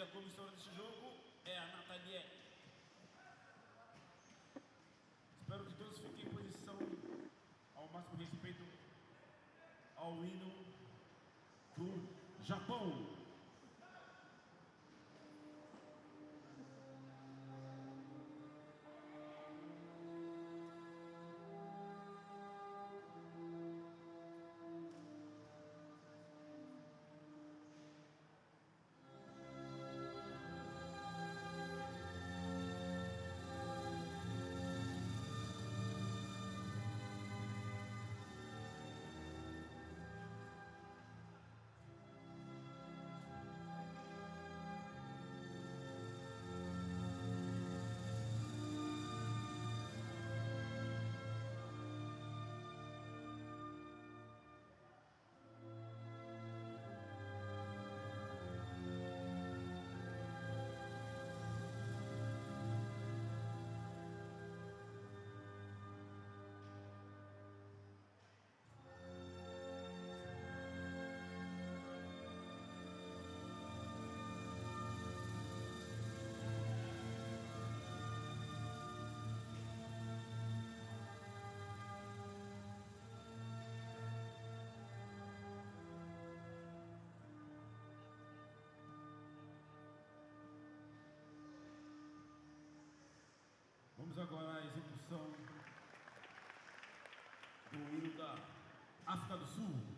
a comissão deste jogo é a Nathalie. Espero que todos fiquem em posição ao máximo respeito ao hino do Japão. Vamos agora à execução do hino da África do Sul.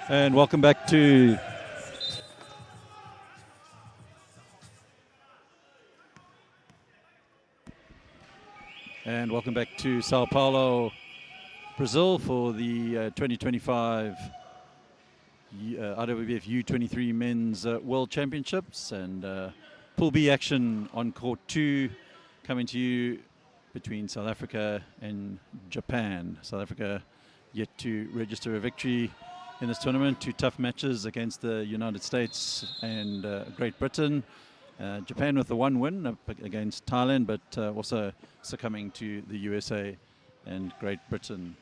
And welcome back to Sao Paulo, Brazil for the 2025 IWBF U23 Men's World Championships, and Pool B action on court 2 coming to you between South Africa and Japan. South Africa yet to register a victory in this tournament. 2 tough matches against the United States and Great Britain. Japan with the 1 win up against Thailand, but also succumbing to the USA and Great Britain.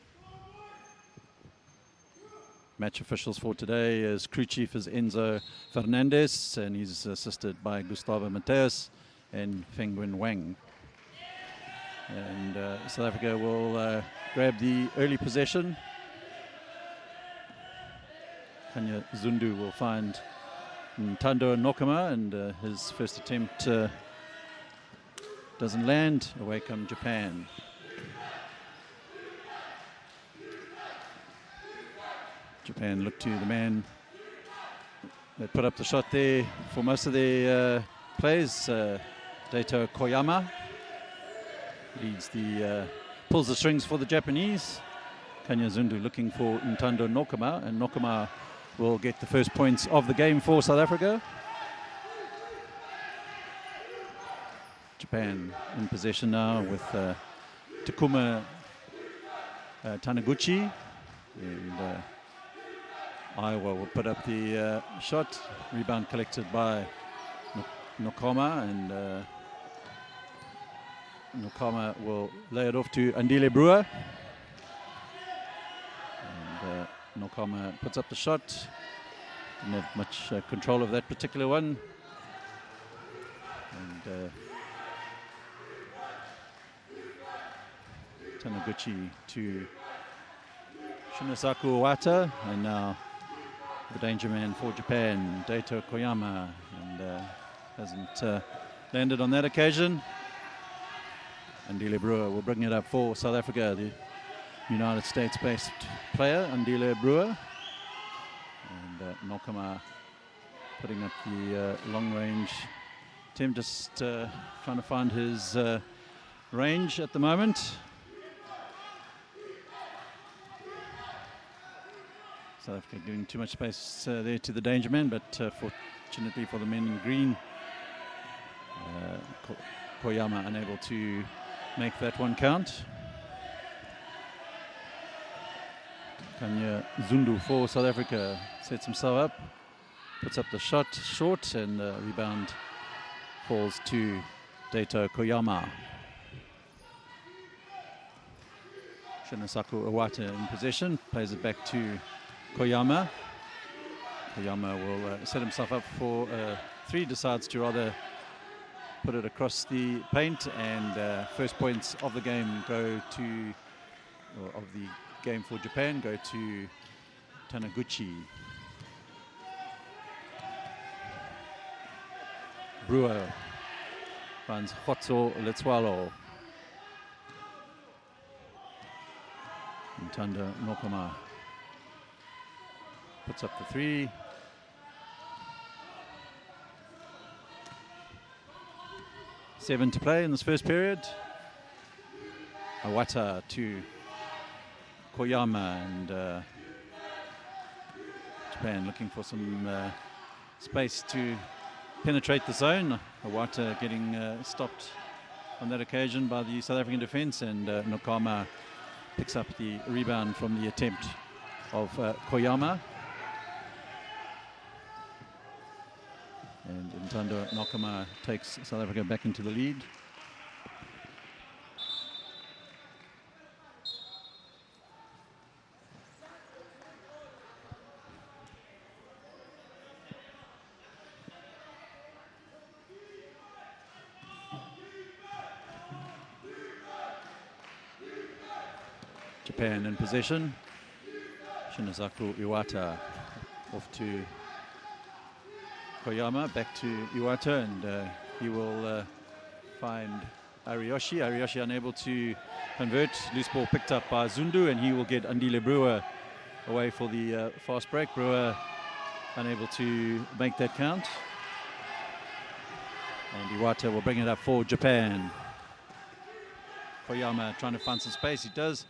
Match officials for today is crew chief is Enzo Fernandez, and he's assisted by Gustavo Mateus and Fengwen Wang. And South Africa will grab the early possession. Kanya Zundu will find Ntando Nokama, and his first attempt doesn't land. Away come Japan. Japan look to the man that put up the shot there for most of their plays. Daito Koyama leads pulls the strings for the Japanese. Kanya Zundu looking for Ntando Nokama, and Nokama will get the first points of the game for South Africa. Japan in possession now with Takuma Taniguchi, and Iowa will put up the shot. Rebound collected by Nokama, and Nokama will lay it off to Andile Brewer. And Nokama puts up the shot. Didn't have much control of that particular one. And Taniguchi to Shinosaku Owata, and now the danger man for Japan, Daito Koyama, and hasn't landed on that occasion. Andile Brewer will bring it up for South Africa, the United States-based player, Andile Brewer. And Nokama putting up the long-range attempt, just trying to find his range at the moment. South Africa giving too much space there to the danger man, but fortunately for the men in green, Koyama unable to make that one count. Kanya Zundu for South Africa sets himself up, puts up the shot short, and rebound falls to Daito Koyama. Shinosaku Owata in possession, plays it back to Koyama. Koyama will set himself up for 3, decides to rather put it across the paint, and first points of the game for Japan go to Taniguchi. Brewer finds Hotso Letswalo. Ntando Nokama puts up the 3. Seven to play in this first period. Owata to Koyama, and Japan looking for some space to penetrate the zone. Owata getting stopped on that occasion by the South African defense, and Nokama picks up the rebound from the attempt of Koyama. And Ntando Nokama takes South Africa back into the lead. Japan in possession. Shinosaku Iwata off to Koyama, back to Iwata, and he will find Ariyoshi. Ariyoshi unable to convert. Loose ball picked up by Zundu, and he will get Andile Brewer away for the fast break. Brewer unable to make that count. And Iwata will bring it up for Japan. Koyama trying to find some space. He does.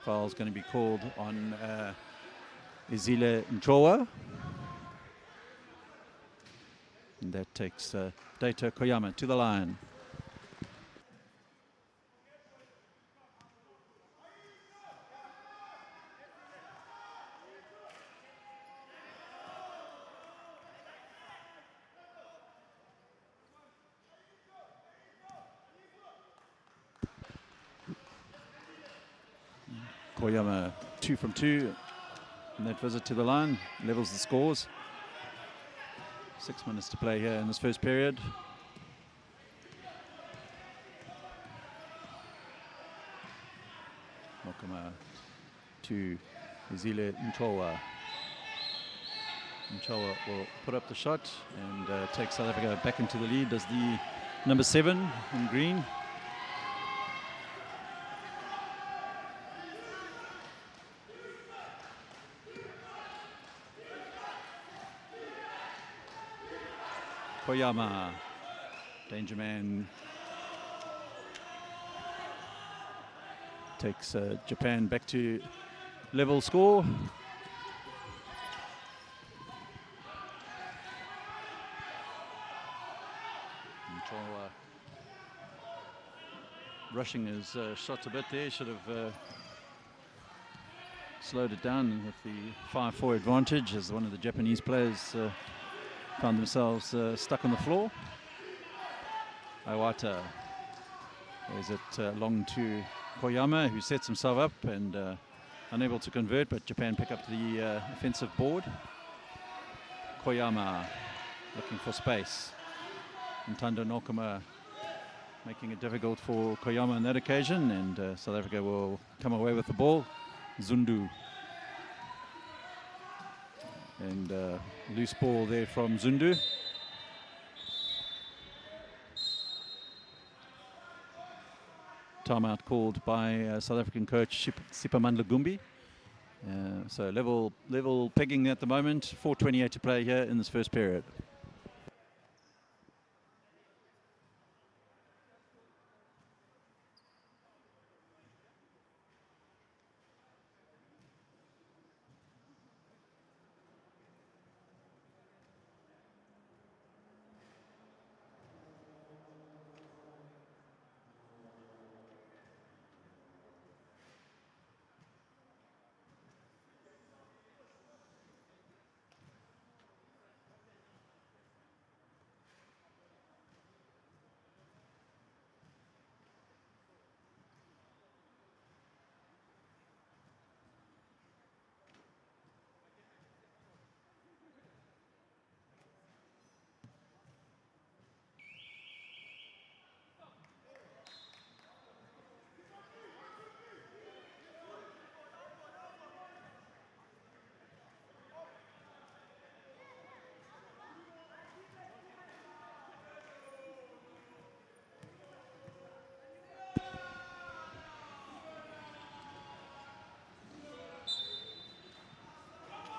Foul's going to be called on Izile Nchowa. And that takes Daito Koyama to the line. Koyama 2 from 2 in that visit to the line, levels the scores. 6 minutes to play here in this first period. Mokama to Izile Nchowa. Nchowa will put up the shot and take South Africa back into the lead as the number 7 in green. Koyama, danger man, takes Japan back to level score. Nchowa rushing his shots a bit there, should have slowed it down with the 5-4 advantage as one of the Japanese players found themselves stuck on the floor. Iwata is it long to Koyama, who sets himself up and unable to convert, but Japan pick up the offensive board. Koyama looking for space. Ntando Nokuma making it difficult for Koyama on that occasion, and South Africa will come away with the ball. Zundu. And loose ball there from Zundu. Timeout called by South African coach Sipamandla Gumbi. So level pegging at the moment. 4:28 to play here in this first period.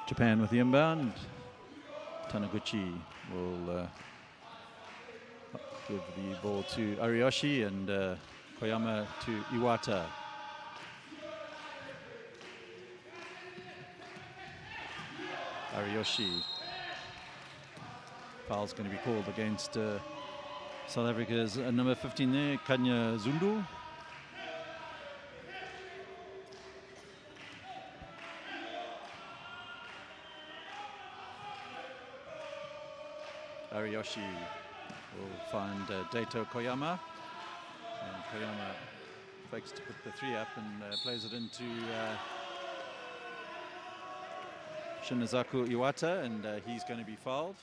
Japan with the inbound. Taniguchi will give the ball to Ariyoshi and Koyama to Iwata. Ariyoshi. Foul's going to be called against South Africa's number 15 there, Kanya Zundu. Ariyoshi will find Daito Koyama. And Koyama fakes to put the 3 up and plays it into Shinizaku Iwata, and he's going to be fouled.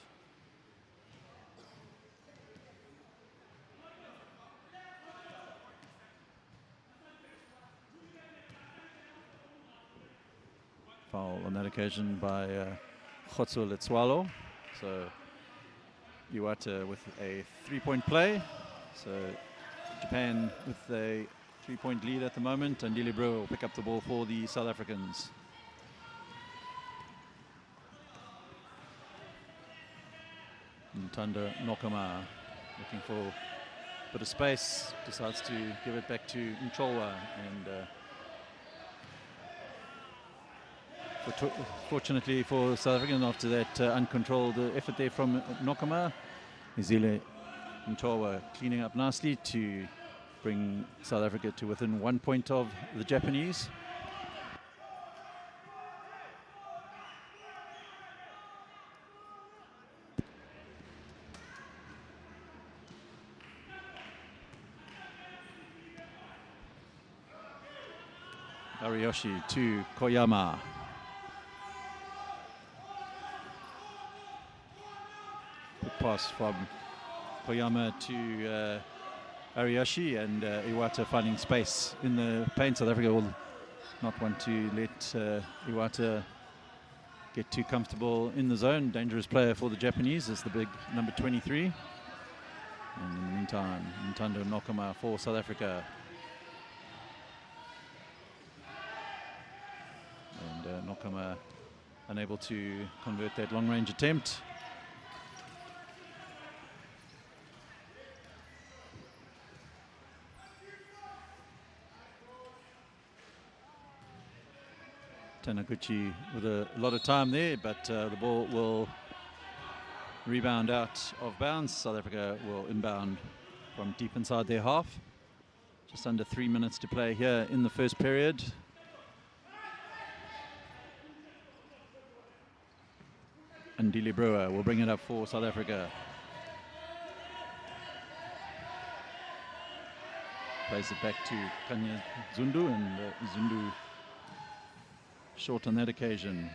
Foul on that occasion by Khotso Letswalo. So Iwata with a 3-point play. So Japan with a 3-point lead at the moment, and Lili Brewer will pick up the ball for the South Africans. Ntando Nokama looking for a bit of space, decides to give it back to Ncholwa, and fortunately for South African, after that uncontrolled effort there from Nokama, Izile Ncholwa cleaning up nicely to bring South Africa to within 1 point of the Japanese. Ariyoshi to Koyama. Good pass from Koyama to Ariyoshi, and Iwata finding space in the paint. South Africa will not want to let Iwata get too comfortable in the zone. Dangerous player for the Japanese is the big number 23. And in the meantime, Ntando Nokama for South Africa. And Nokama unable to convert that long-range attempt. Taniguchi with a lot of time there, but the ball will rebound out of bounds. South Africa will inbound from deep inside their half. Just under 3 minutes to play here in the first period. And Ndile Brewer will bring it up for South Africa. Plays it back to Kanya Zundu, and Zundu short on that occasion.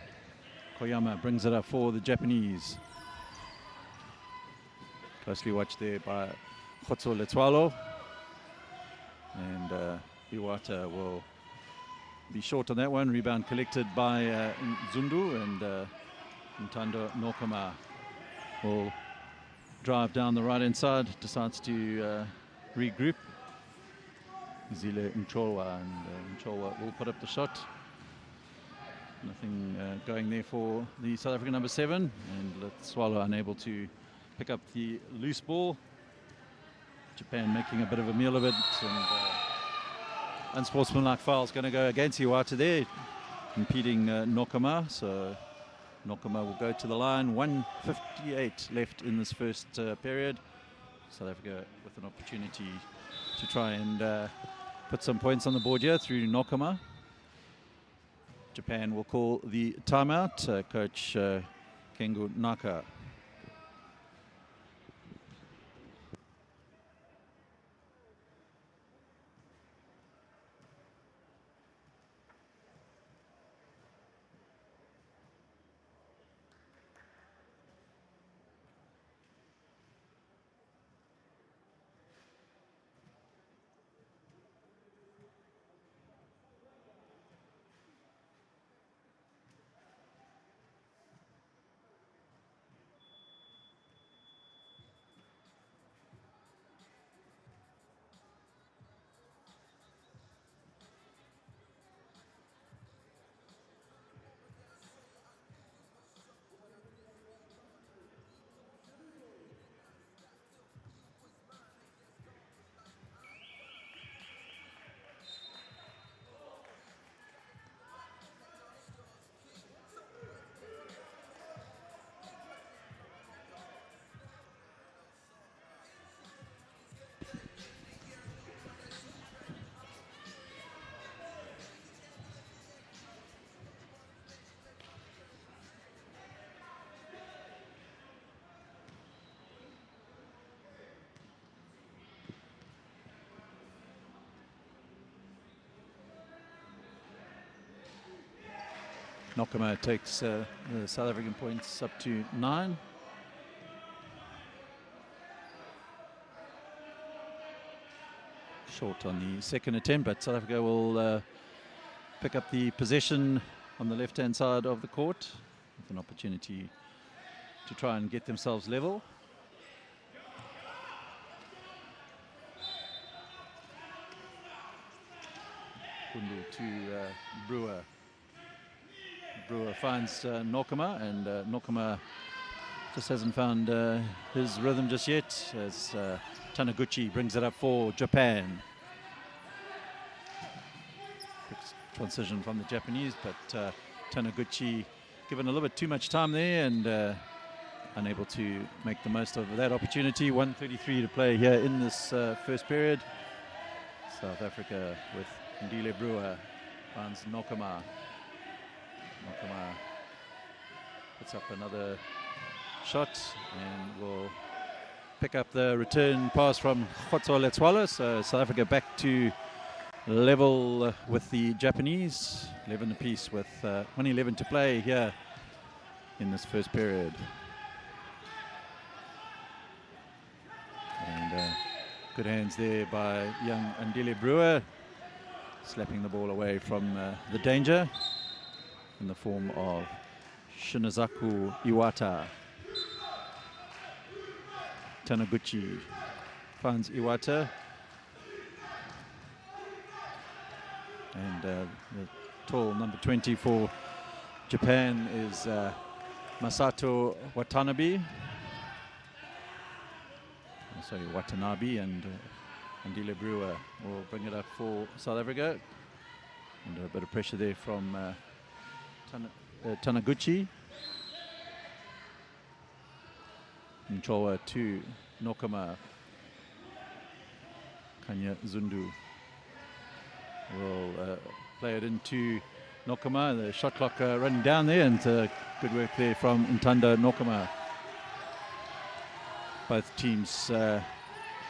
Koyama brings it up for the Japanese. Closely watched there by Khotso Letswalo. And Iwata will be short on that one. Rebound collected by Zundu, and Ntando Nokama will drive down the right-hand side, decides to regroup. Izile Ncholwa, and Ncholwa will put up the shot. Nothing going there for the South African number 7, and Letswalo unable to pick up the loose ball. Japan making a bit of a meal of it, and unsportsmanlike foul is going to go against Iwata there, impeding Nokama. So Nokama will go to the line. 1:58 left in this first period. South Africa with an opportunity to try and put some points on the board here through Nokama. Japan will call the timeout. Coach Kengu Naka. Nokama takes the South African points up to 9. Short on the second attempt, but South Africa will pick up the possession on the left-hand side of the court with an opportunity to try and get themselves level. Kundu to Brewer. Brewer finds Nokama, and Nokama just hasn't found his rhythm just yet, as Taniguchi brings it up for Japan. Quick transition from the Japanese, but Taniguchi given a little bit too much time there and unable to make the most of that opportunity. 1:33 to play here in this first period. South Africa with Ndile Brewer finds Nokoma. Nokoma puts up another shot and will pick up the return pass from Khotso Letswalo. So South Africa back to level with the Japanese. 11 apiece with 1:11 to play here in this first period. And good hands there by young Ndile Brewer, slapping the ball away from the danger in the form of Shinazaku Iwata. Taniguchi finds Iwata. And the tall number 20 for Japan is Masato Watanabe. Sorry, Watanabe, and Ndile Brewer will bring it up for South Africa. Under a bit of pressure there from Taniguchi. Mchowa to Nokoma. Kanya Zundu will play it into Nokoma. The shot clock running down there, and good work there from Ntanda Nokoma. Both teams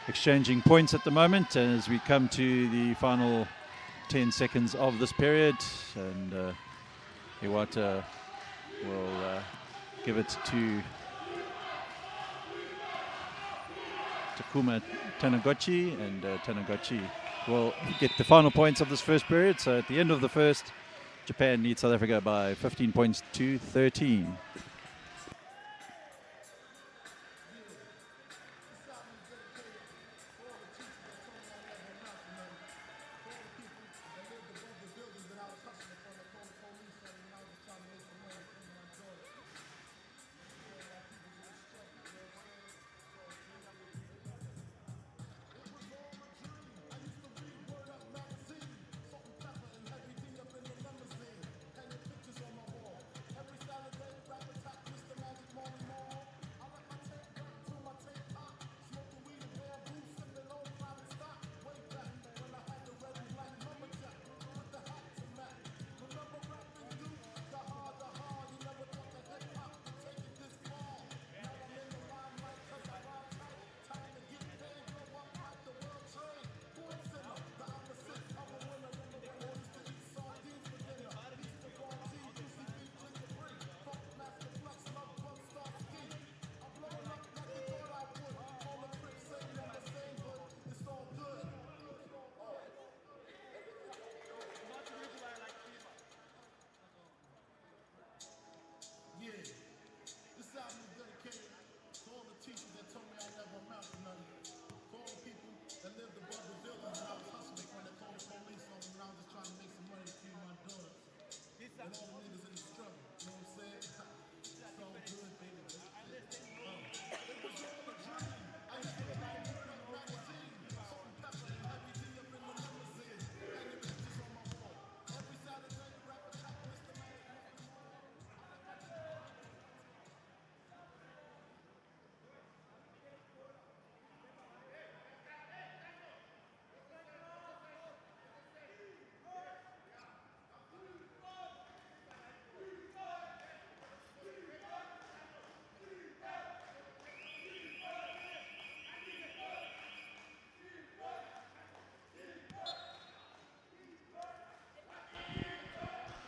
exchanging points at the moment as we come to the final 10 seconds of this period, and Iwata will give it to Takuma Taniguchi, and Taniguchi will get the final points of this first period. So at the end of the first, Japan leads South Africa by 15 points to 13.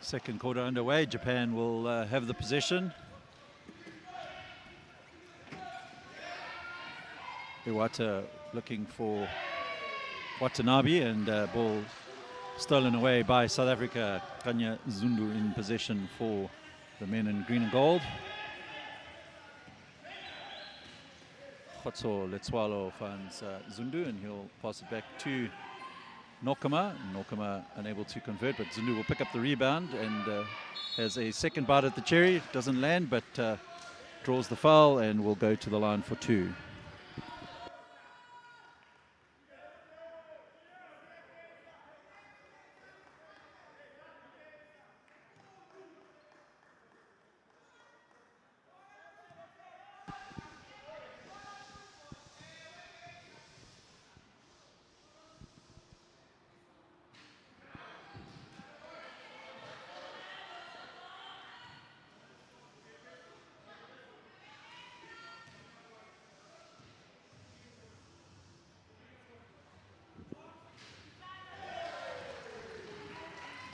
Second quarter underway. Japan will have the possession. Iwata looking for Watanabe, and ball stolen away by South Africa. Kanya Zundu in possession for the men in green and gold. Khotso Letswalo finds Zundu, and he'll pass it back to Nokoma. Nokoma unable to convert, but Zundu will pick up the rebound and has a second bite at the cherry. Doesn't land, but draws the foul and will go to the line for 2.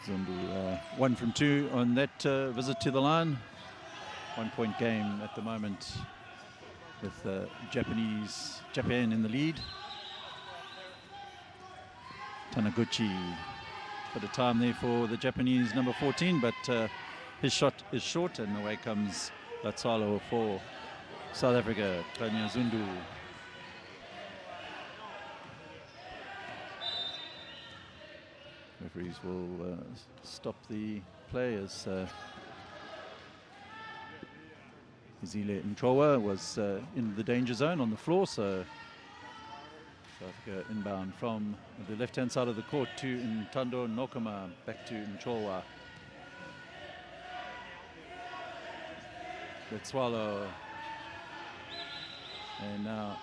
Zundu 1 from 2 on that visit to the line. 1 point game at the moment with Japan in the lead. Taniguchi, bit of time there for the Japanese number 14, but his shot is short, and away comes Latsalo for South Africa. Tanya Zundu. Referees will stop the play as Izile Nchowa was in the danger zone on the floor, so South Africa inbound from the left-hand side of the court to Ntando Nokoma, back to Nchowa. Let's swallow. And now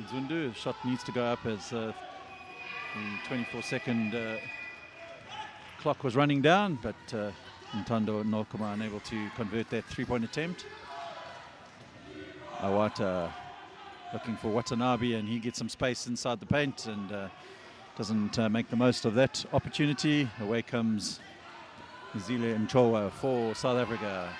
Zundu, shot needs to go up as the 24-second clock was running down, but Ntando Nokoma unable to convert that 3-point attempt. Awata looking for Watanabe, and he gets some space inside the paint and doesn't make the most of that opportunity. Away comes Zile Nchowa for South Africa.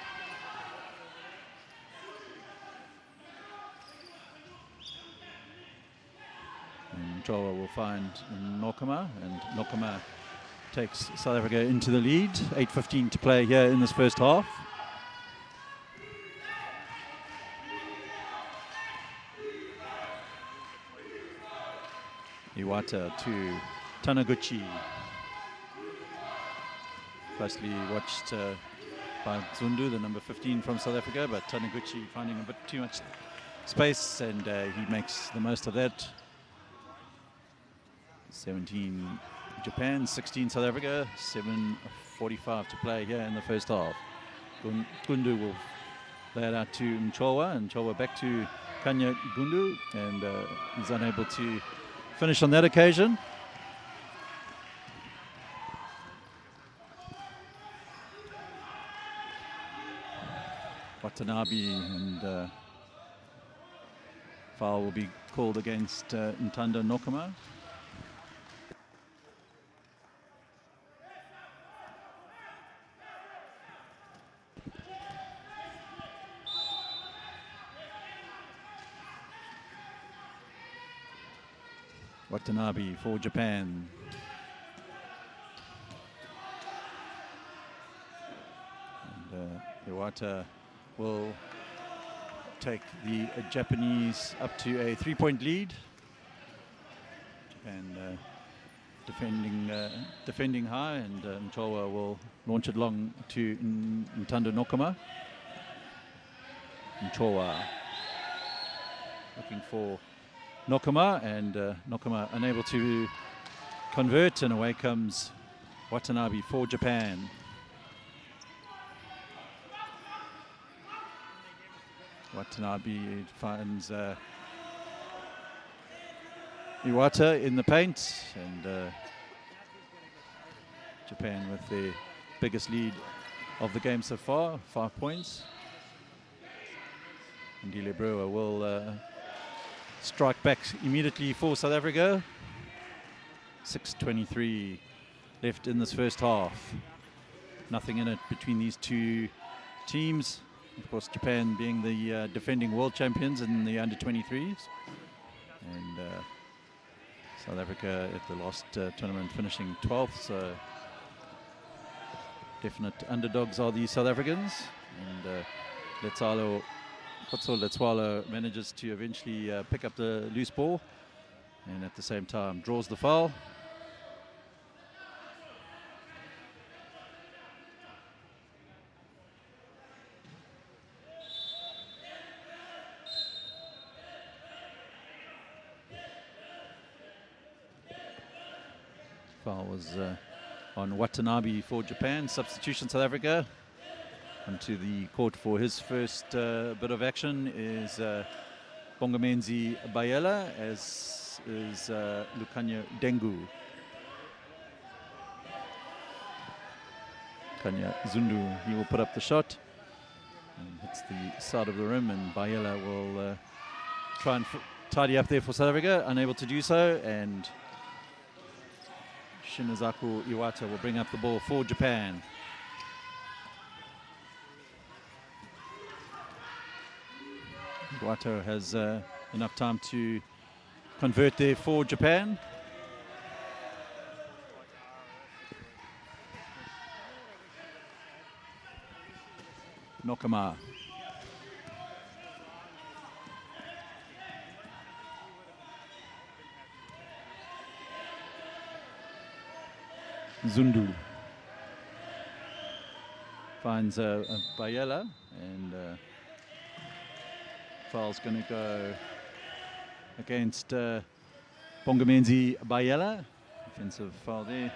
And Nchowa will find Nokoma, and Nokoma takes South Africa into the lead. 8:15 to play here in this first half. Iwata to Taniguchi. Closely watched by Zundu, the number 15 from South Africa, but Taniguchi finding a bit too much space, and he makes the most of that. 17 Japan, 16 South Africa, 7:45 to play here in the first half. Gundu will lay it out to Nchowa, and Nchowa back to Kanya Gundu, and he's unable to finish on that occasion. Watanabe, and foul will be called against Ntando Nokoma. Watanabe for Japan. And Iwata will take the Japanese up to a 3-point lead. Japan defending high, and Nchowa will launch it long to Ntando Nokoma. Nchowa looking for Nokoma, and Nokoma unable to convert, and away comes Watanabe for Japan. Watanabe finds Iwata in the paint, and Japan with the biggest lead of the game so far, 5 points. And Ndile Brewer will strike back immediately for South Africa. 6:23 left in this first half. Nothing in it between these two teams. Of course, Japan being the defending world champions in the under-23s. And South Africa at the last tournament finishing 12th. So definite underdogs are the South Africans. And Letswalo manages to eventually pick up the loose ball, and at the same time draws the foul. foul was on Watanabe for Japan. Substitution South Africa. Onto the court for his first bit of action is Bongamenzi Bayela, as is Lukanya Dengu. Kanya Zundu, he will put up the shot and hits the side of the rim, and Bayela will try and tidy up there for South Africa, unable to do so, and Shinazaku Iwata will bring up the ball for Japan. Iwata has enough time to convert there for Japan. Nokama. Zundu finds Bayela, and foul's going to go against Bongamenzi Bayela. Offensive foul there.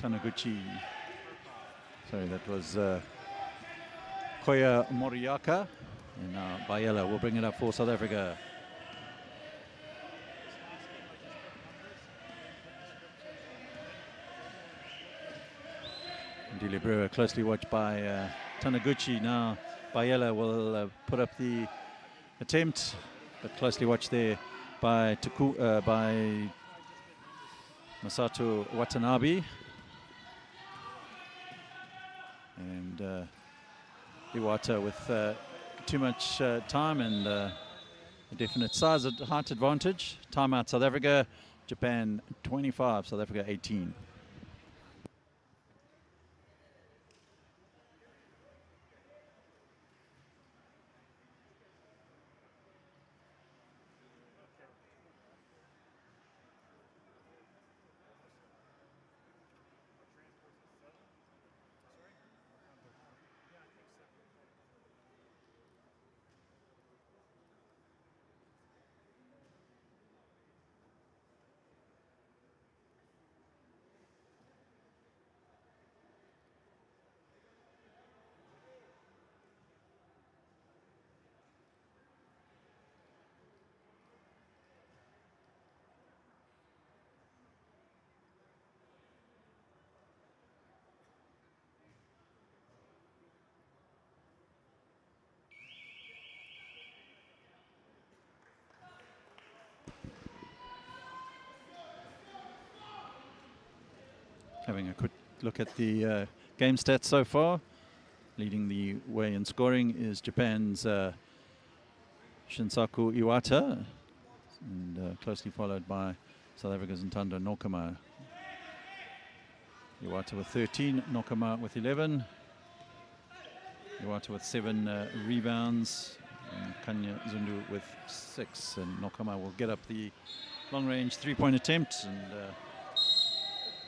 Taniguchi. Sorry, that was Koya Moriaka. And now Bayela will bring it up for South Africa. Ndile Brewer closely watched by Taniguchi. Now Bayela will put up the attempt, but closely watched there by Masato Watanabe. And Iwata with too much time and a definite size height advantage. Timeout South Africa. Japan 25, South Africa 18. Having a quick look at the game stats so far. Leading the way in scoring is Japan's Shinsaku Iwata, and closely followed by South Africa's Ntando Nokama. Iwata with 13, Nokama with 11. Iwata with 7 rebounds, and Kanya Zundu with 6. And Nokama will get up the long-range three-point attempt, and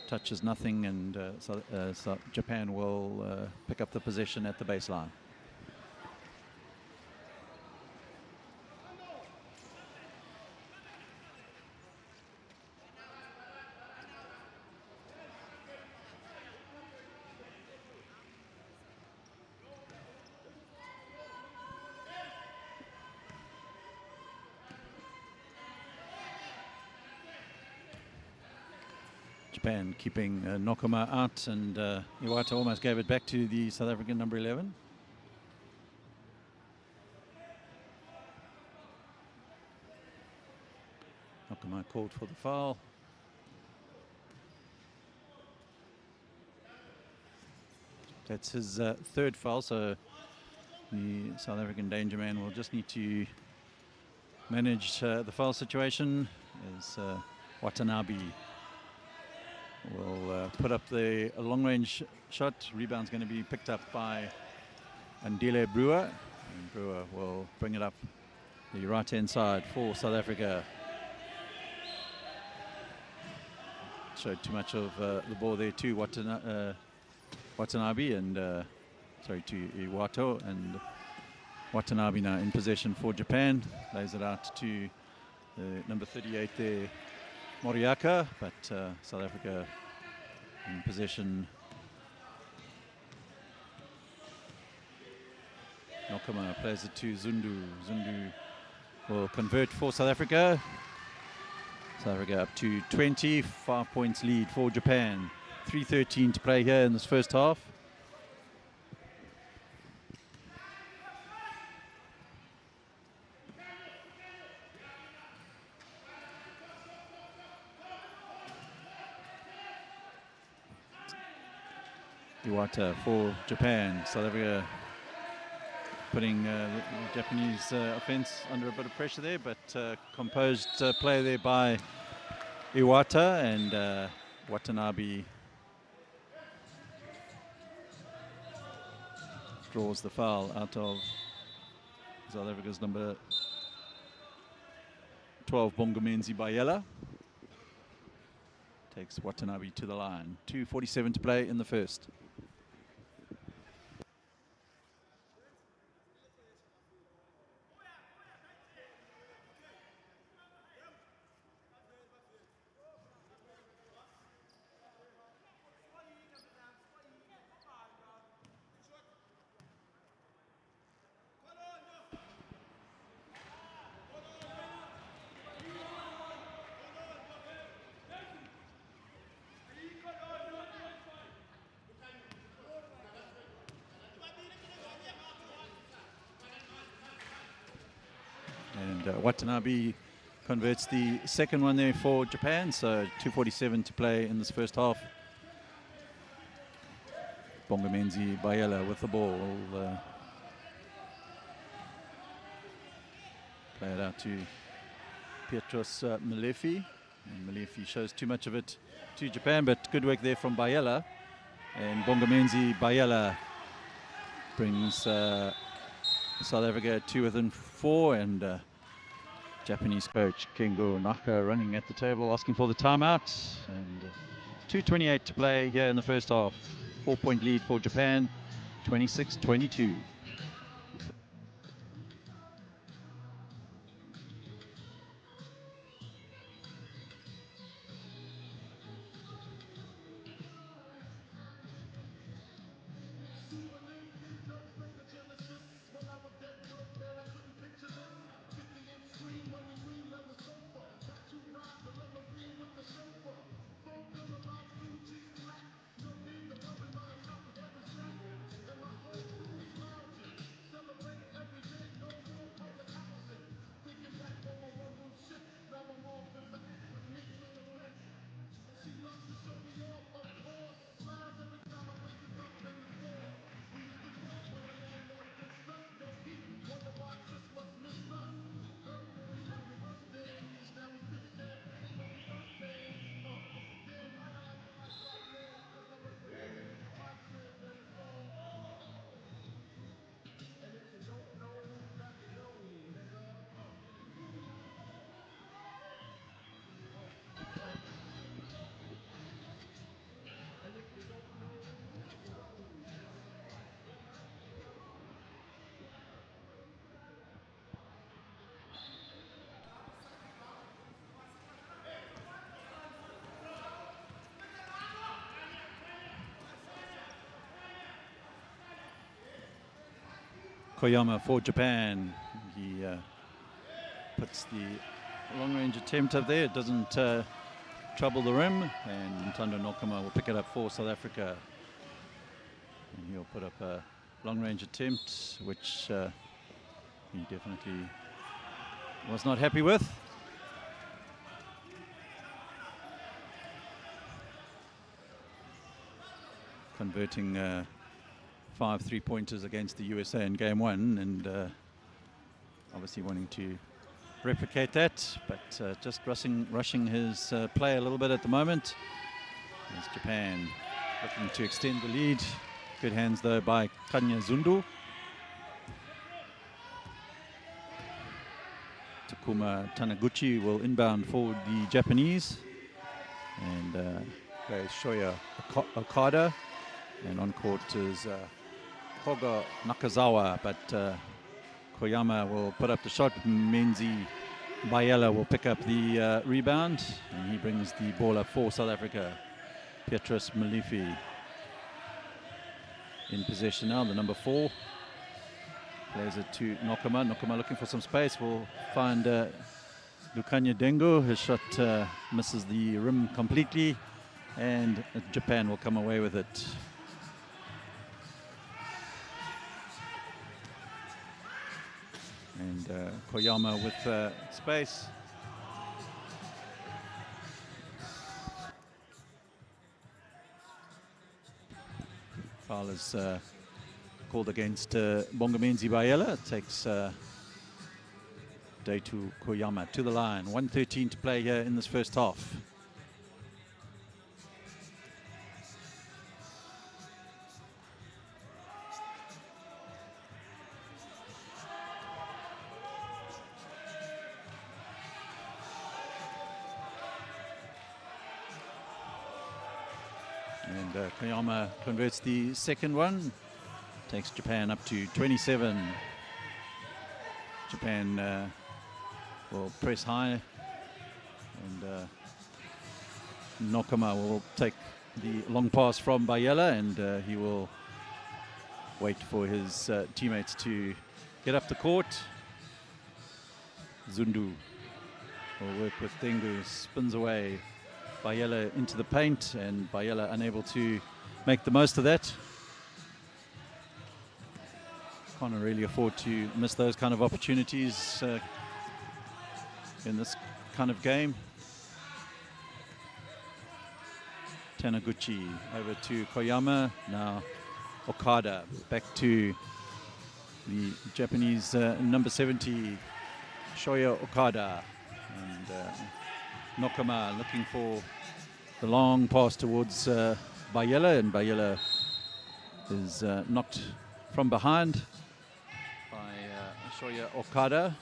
touches nothing, and so Japan will pick up the possession at the baseline. Japan keeping Nokama out, and Iwata almost gave it back to the South African number 11. Nokama called for the foul. That's his third foul, so the South African danger man will just need to manage the foul situation as Watanabe will put up the long-range shot. Rebound's going to be picked up by Ndile Brewer. And Brewer will bring it up the right-hand side for South Africa. showed too much of the ball there to Watanabe and to Iwato, and Watanabe now in possession for Japan. Lays it out to number 38 there, Moriaka, but South Africa in possession. Nokama plays it to Zundu. Zundu will convert for South Africa. South Africa up to 20, 5 points lead for Japan. 3:13 to play here in this first half. Iwata for Japan. South Africa putting the Japanese offense under a bit of pressure there, but composed play there by Iwata, and Watanabe draws the foul out of South Africa's number 12, Bongomenzi Bayela. Takes Watanabe to the line. 2:47 to play in the first. Watanabe converts the second one there for Japan, so 2:47 to play in this first half. Bongomenzi Bayela with the ball. Play it out to Petros Malefi. And Malefi shows too much of it to Japan, but good work there from Bayela. And Bongomenzi Bayela brings South Africa 2-4, and Japanese coach Kengo Naka running at the table asking for the timeout, and 2:28 to play here in the first half. 4-point lead for Japan, 26-22. Koyama for Japan. He puts the long-range attempt up there. It doesn't trouble the rim, and Ntando Nokama will pick it up for South Africa. And he'll put up a long-range attempt, which he definitely was not happy with. Converting 5 3-pointers against the USA in game one, and obviously wanting to replicate that, but just rushing his play a little bit at the moment. As Japan looking to extend the lead. Good hands though by Kanya Zundu. Takuma Taniguchi will inbound for the Japanese. and plays Shoya Okada, and on court is Koga Nakazawa, but Koyama will put up the shot. Menzi Bayela will pick up the rebound, and he brings the ball up for South Africa. Petrus Malifi in possession now, the number 4. Plays it to Nokoma. Nokoma looking for some space. Will find Lukanya Dengo. His shot misses the rim completely, and Japan will come away with it. And Koyama with space. Foul is called against Bongamenzi Bayela. Takes Deitu Koyama to the line. 1:13 to play here in this first half. And Koyama converts the second one. Takes Japan up to 27. Japan will press high, and Nokoma will take the long pass from Bayela, and he will wait for his teammates to get up the court. Zundu will work with Dengu, spins away Bayela into the paint, and Bayela unable to make the most of that. Can't really afford to miss those kind of opportunities in this kind of game. Taniguchi over to Koyama. Now Okada back to the Japanese number 70, Shoya Okada. And Nokoma looking for the long pass towards Bayela, and Bayela is knocked from behind by Shoya Okada.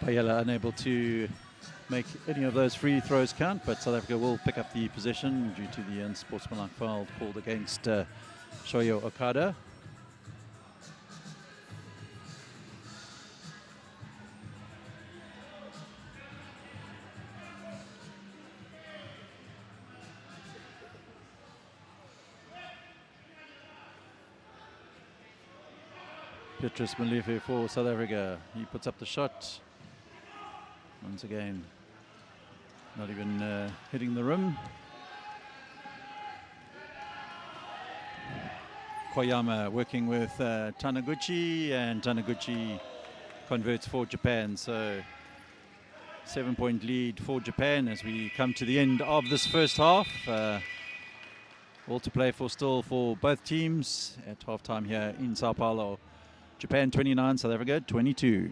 Bayela unable to make any of those free throws count, but South Africa will pick up the possession due to the unsportsmanlike foul called against Shoya Okada. Petrus Malifi for South Africa. He puts up the shot. Once again, not even hitting the rim. Koyama working with Taniguchi, and Taniguchi converts for Japan. So 7-point lead for Japan as we come to the end of this first half. All to play for still for both teams at halftime here in Sao Paulo. Japan 29, South Africa 22.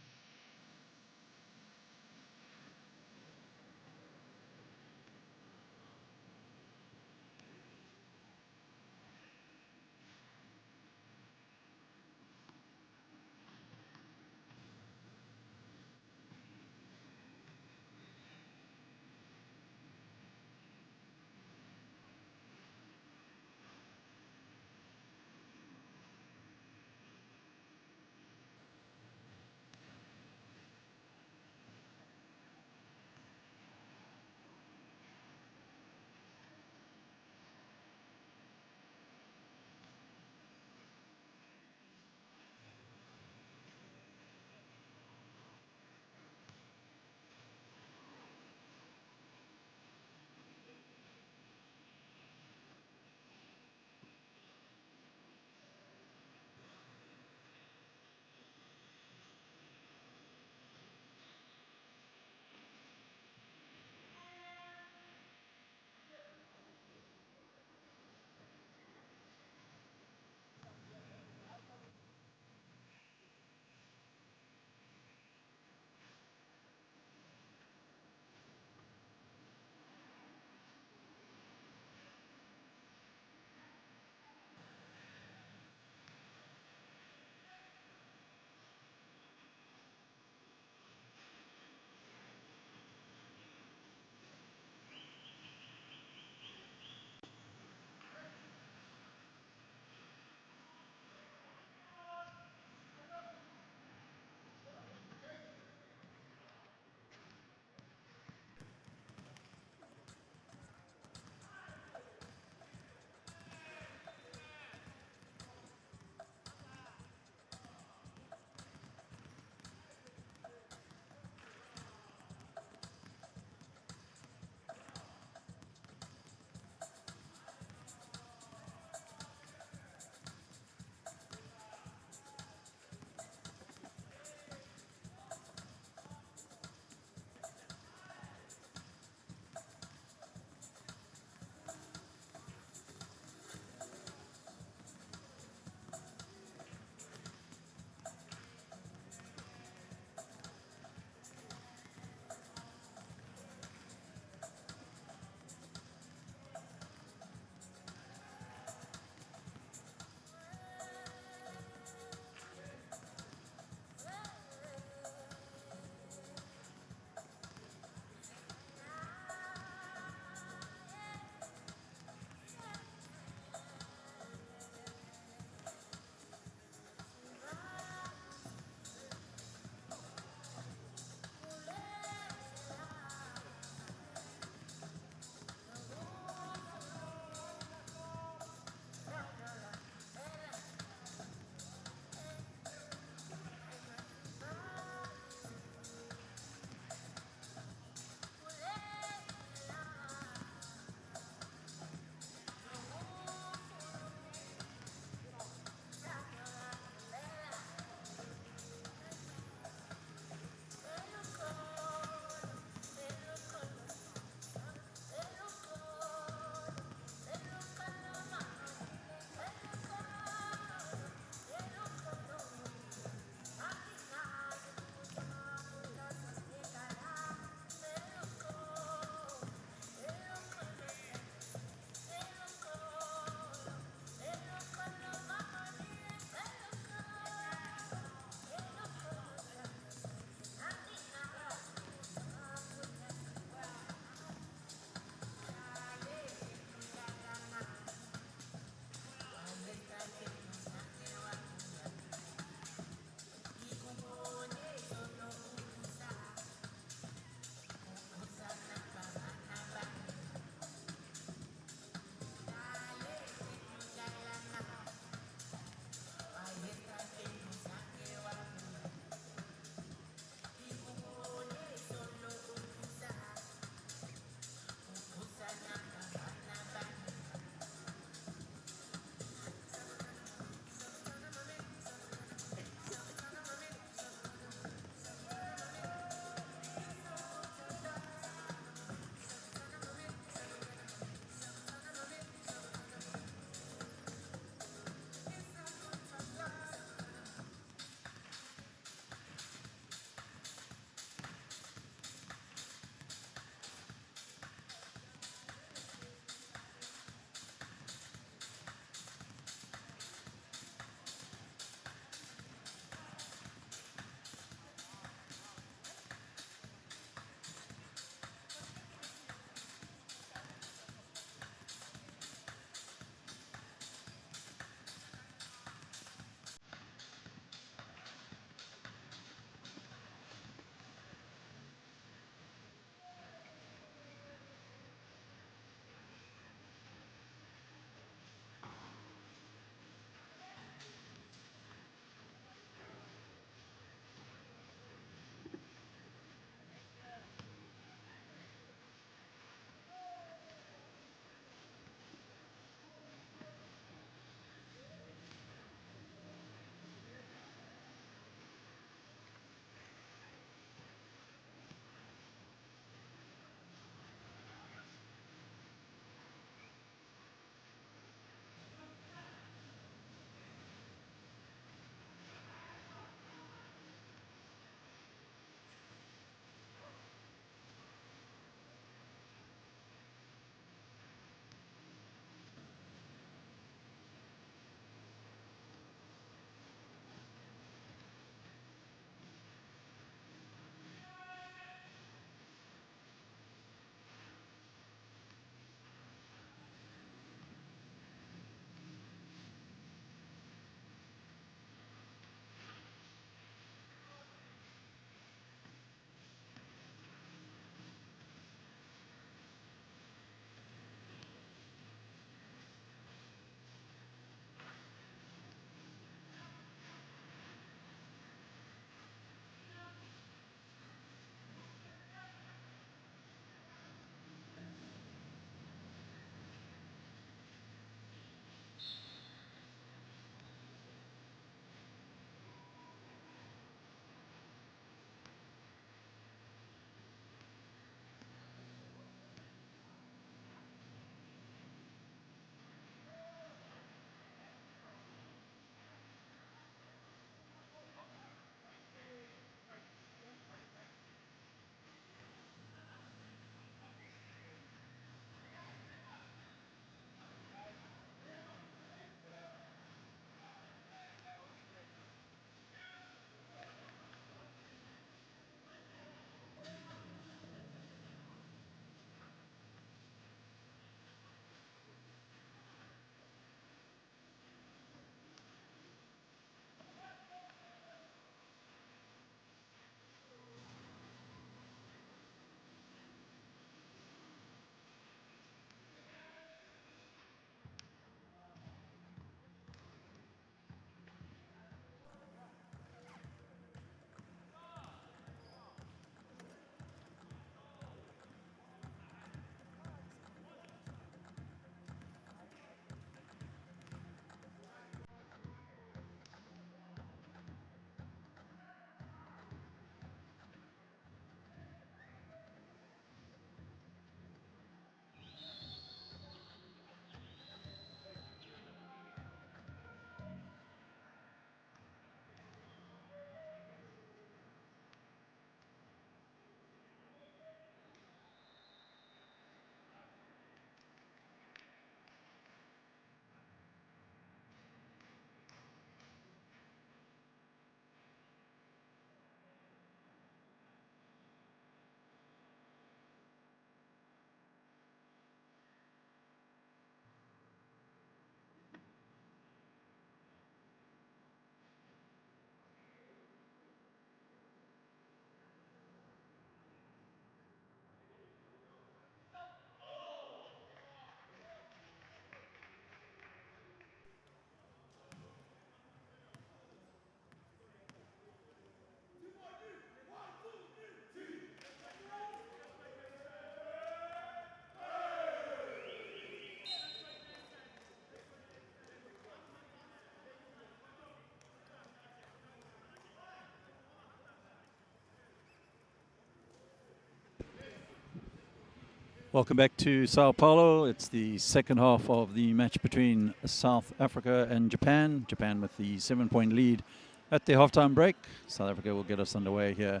Welcome back to Sao Paulo. It's the second half of the match between South Africa and Japan. Japan with the 7-point lead at the halftime break. South Africa will get us underway here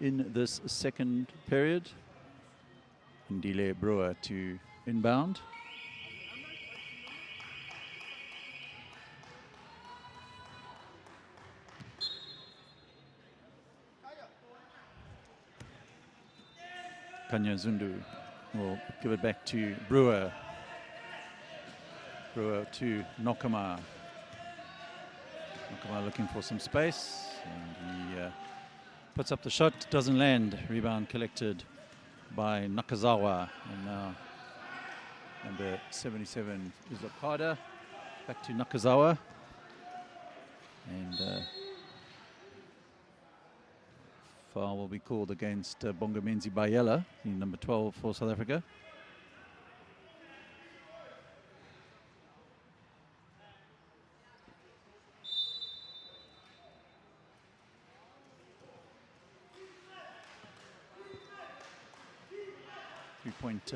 in this second period. Ndile Brewer to inbound. Kanya Zundu will give it back to Brewer. Brewer to Nokama. Nokama looking for some space, and he puts up the shot, doesn't land. Rebound collected by Nakazawa, and now number 77 is Okada. Back to Nakazawa, and foul will be called against Bongamenzi Bayela, the number 12 for South Africa. Three-point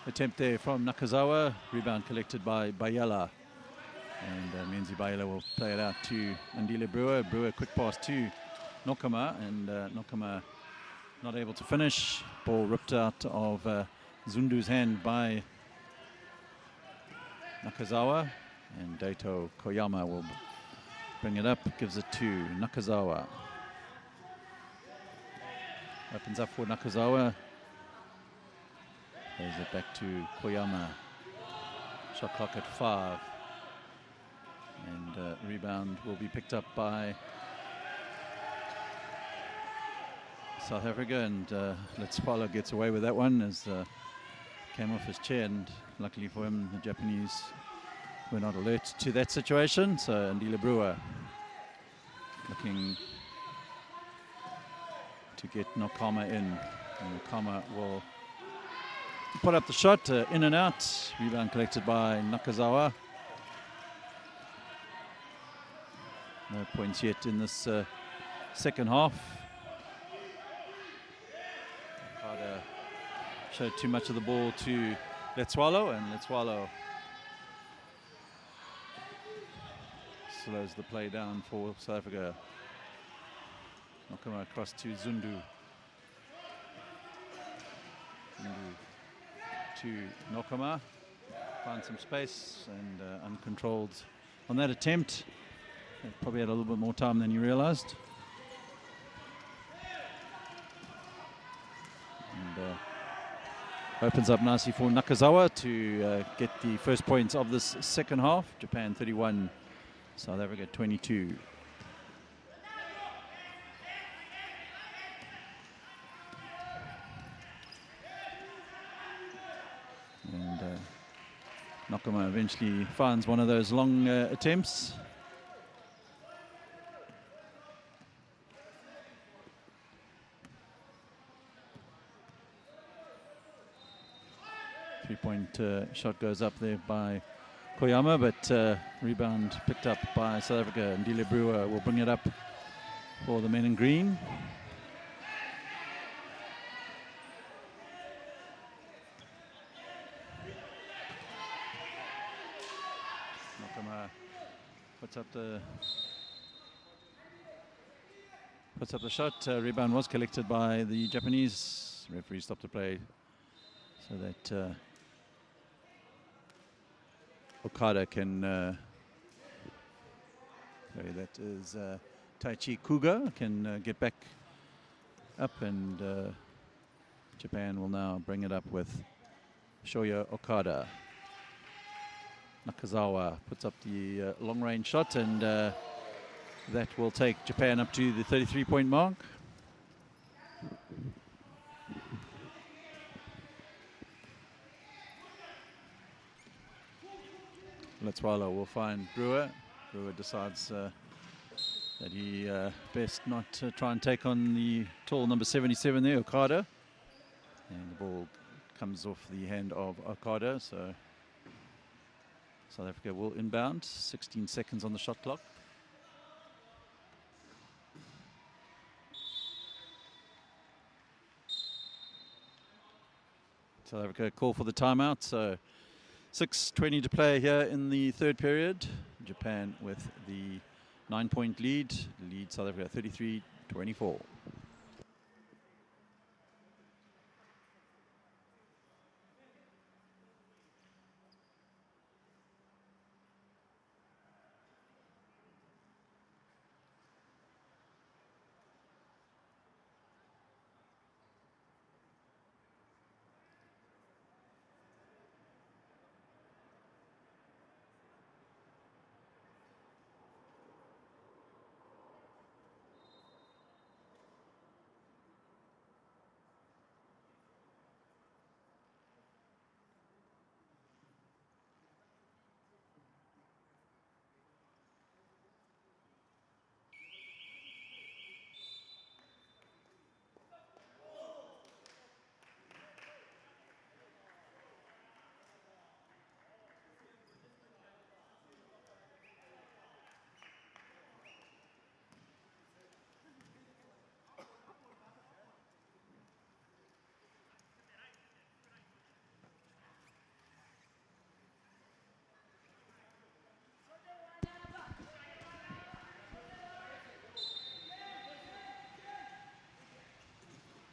attempt there from Nakazawa. Rebound collected by Bayela. And Menzi Bayela will play it out to Ndile Brewer. Brewer quick pass to Nokama, and Nokama not able to finish. Ball ripped out of Zundu's hand by Nakazawa, and Dato Koyama will bring it up, gives it to Nakazawa. Opens up for Nakazawa. Plays it back to Koyama. Shot clock at 5. And rebound will be picked up by South Africa, and Paulo gets away with that one as came off his chair, and luckily for him, the Japanese were not alert to that situation. So Ndile Brewer looking to get Nokama in, and Nokama will put up the shot, in and out. Rebound collected by Nakazawa. No points yet in this second half. Showed too much of the ball to Letswalo, and Letswalo slows the play down for South Africa. Nokama across to Zundu. Zundu to Nokama. Found some space and uncontrolled on that attempt. He probably had a little bit more time than he realized. And opens up nicely for Nakazawa to get the first points of this second half. Japan 31, South Africa 22. And Nokama eventually finds one of those long attempts. Three-point shot goes up there by Koyama, but rebound picked up by South Africa. Ndile Brewer will bring it up for the men in green. Nokama puts up the shot. Rebound was collected by the Japanese. Referee stopped the play so that Okada can, sorry, that is Taichi Kuga can get back up, and Japan will now bring it up with Shoya Okada. Nakazawa puts up the long-range shot, and that will take Japan up to the 33-point mark. Letswalo will find Brewer. Brewer decides that he best not try and take on the tall number 77 there, Okada. And the ball comes off the hand of Okada, so South Africa will inbound. 16 seconds on the shot clock. South Africa call for the timeout. So 6:20 to play here in the third period. Japan with the 9-point lead. Lead South Africa 33-24.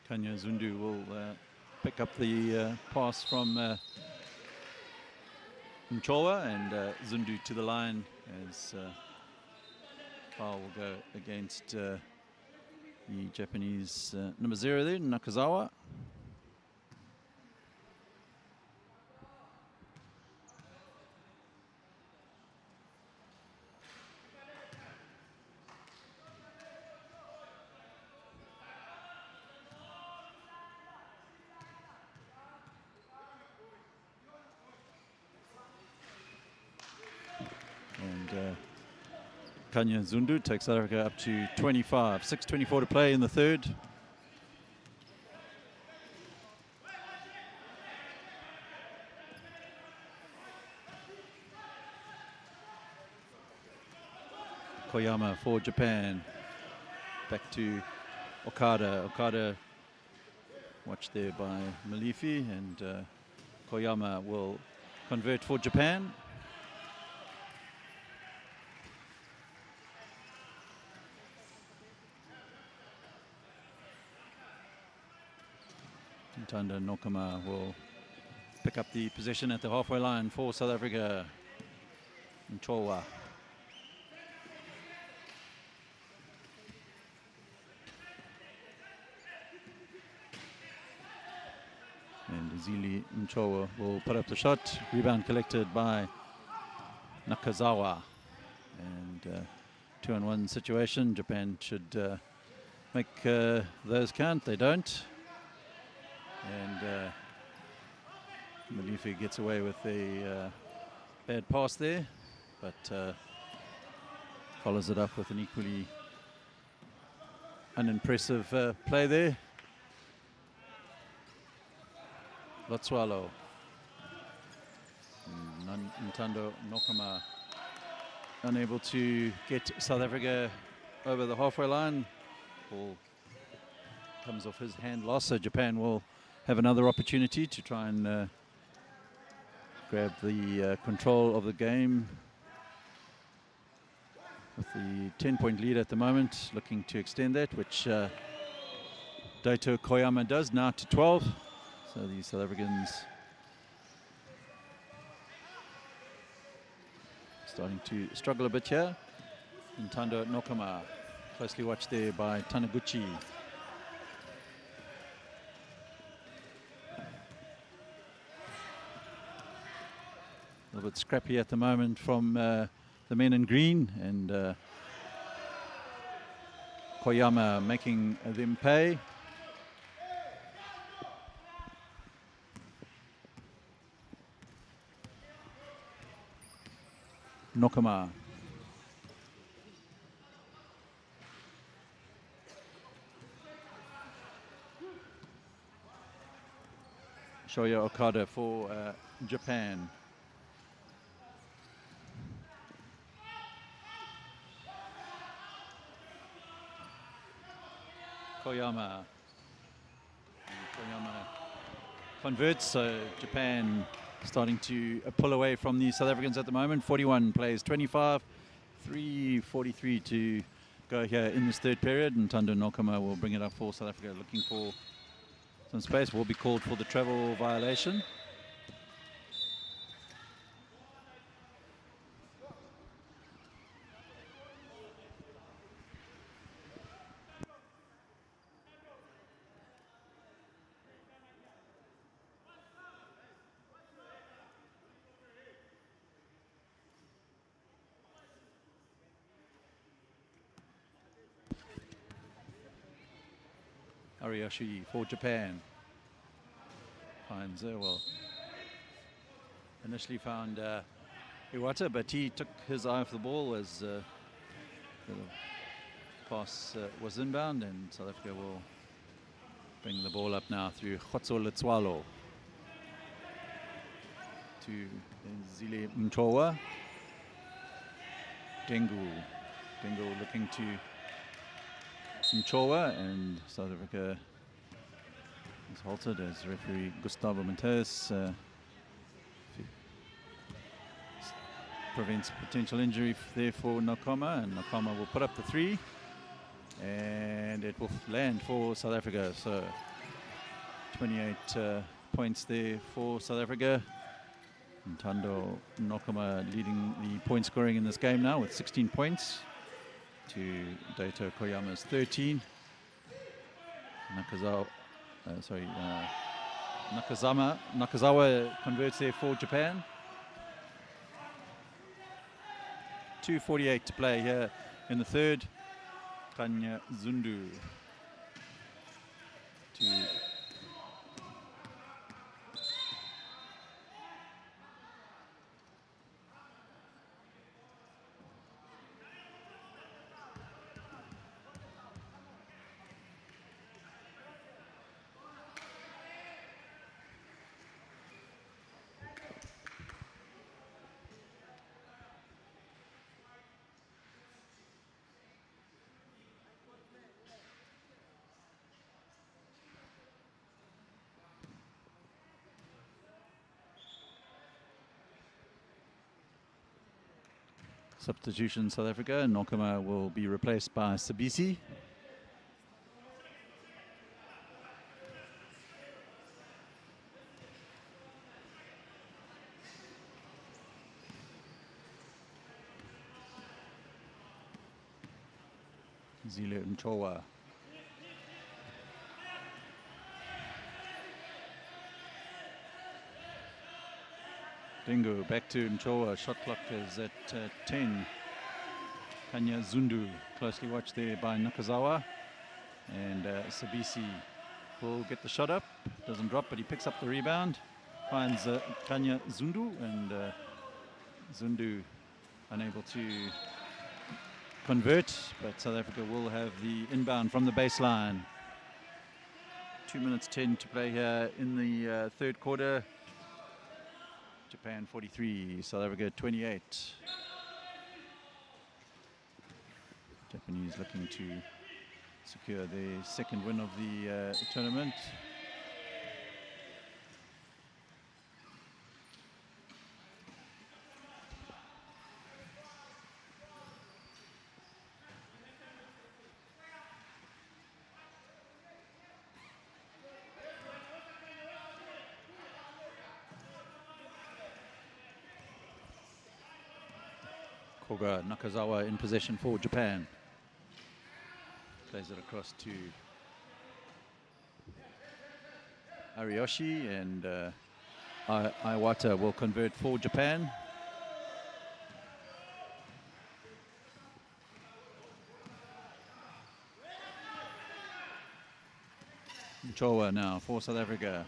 Kanya Zundu will pick up the pass from Mchowa, and Zundu to the line as foul will go against the Japanese number 0 there, Nakazawa. And Kanya Zundu takes South Africa up to 25. 6:24 to play in the third. Koyama for Japan. Back to Okada. Okada watched there by Malifi, and Koyama will convert for Japan. Ntanda Nokama will pick up the possession at the halfway line for South Africa. Mchowa. And Zili Mchowa will put up the shot. Rebound collected by Nakazawa. And 2-on-1 situation. Japan should make those count. They don't. And Malifi gets away with a bad pass there, but follows it up with an equally unimpressive play there. Lotswalo. Ntando Nokama unable to get South Africa over the halfway line. Ball comes off his hand loss, so Japan will have another opportunity to try and grab the control of the game. With the 10-point lead at the moment, looking to extend that, which Daito Koyama does, now to 12. So the South Africans starting to struggle a bit here. Ntando Nokama, closely watched there by Taniguchi. A little bit scrappy at the moment from the men in green, and Koyama making them pay. Nokama. Shoya Okada for Japan. Koyama. And Koyama converts. So Japan starting to pull away from the South Africans at the moment. 41 plays 25, 3:43 to go here in this third period, and Tando Nokoma will bring it up for South Africa, looking for some space. Will be called for the travel violation. Ariyoshi for Japan. Finds, well, initially found Iwata, but he took his eye off the ball as the pass was inbound, and South Africa will bring the ball up now through Khotso Letswalo to Zile Mchowa. Dengu looking to Mchowa, and South Africa is halted as referee Gustavo Montes prevents potential injury there for Nakoma, and Nakoma will put up the 3, and it will land for South Africa. So 28 points there for South Africa. And Tando Nakoma leading the point scoring in this game now with 16 points to Daito Koyama's 13. Nakazawa converts there for Japan. 2:48 to play here in the third. Kanya Zundu to substitution South Africa. Nokoma will be replaced by Sabisi. Zile Mchowa. Dingo back to Mchowa. Shot clock is at 10. Kanya Zundu closely watched there by Nakazawa. And Sabisi will get the shot up. Doesn't drop, but he picks up the rebound. Finds Kanya Zundu, and Zundu unable to convert, but South Africa will have the inbound from the baseline. 2 minutes 10 to play here in the third quarter. Japan 43, South Africa 28. Japanese looking to secure their second win of the tournament. Koga Nakazawa in possession for Japan. Plays it across to Ariyoshi, and Iwata will convert for Japan. Mchowa now for South Africa.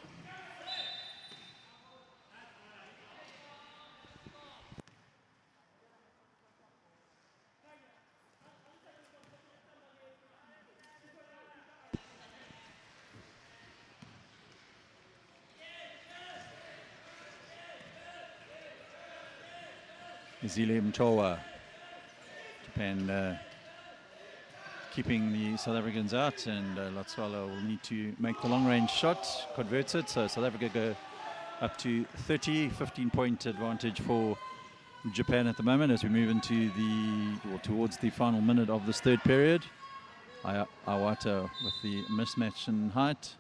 Zile Mchowa. Japan keeping the South Africans out, and Latsala will need to make the long-range shot, converts it, so South Africa go up to 30, 15-point advantage for Japan at the moment as we move into towards the final minute of this third period. Awata with the mismatch in height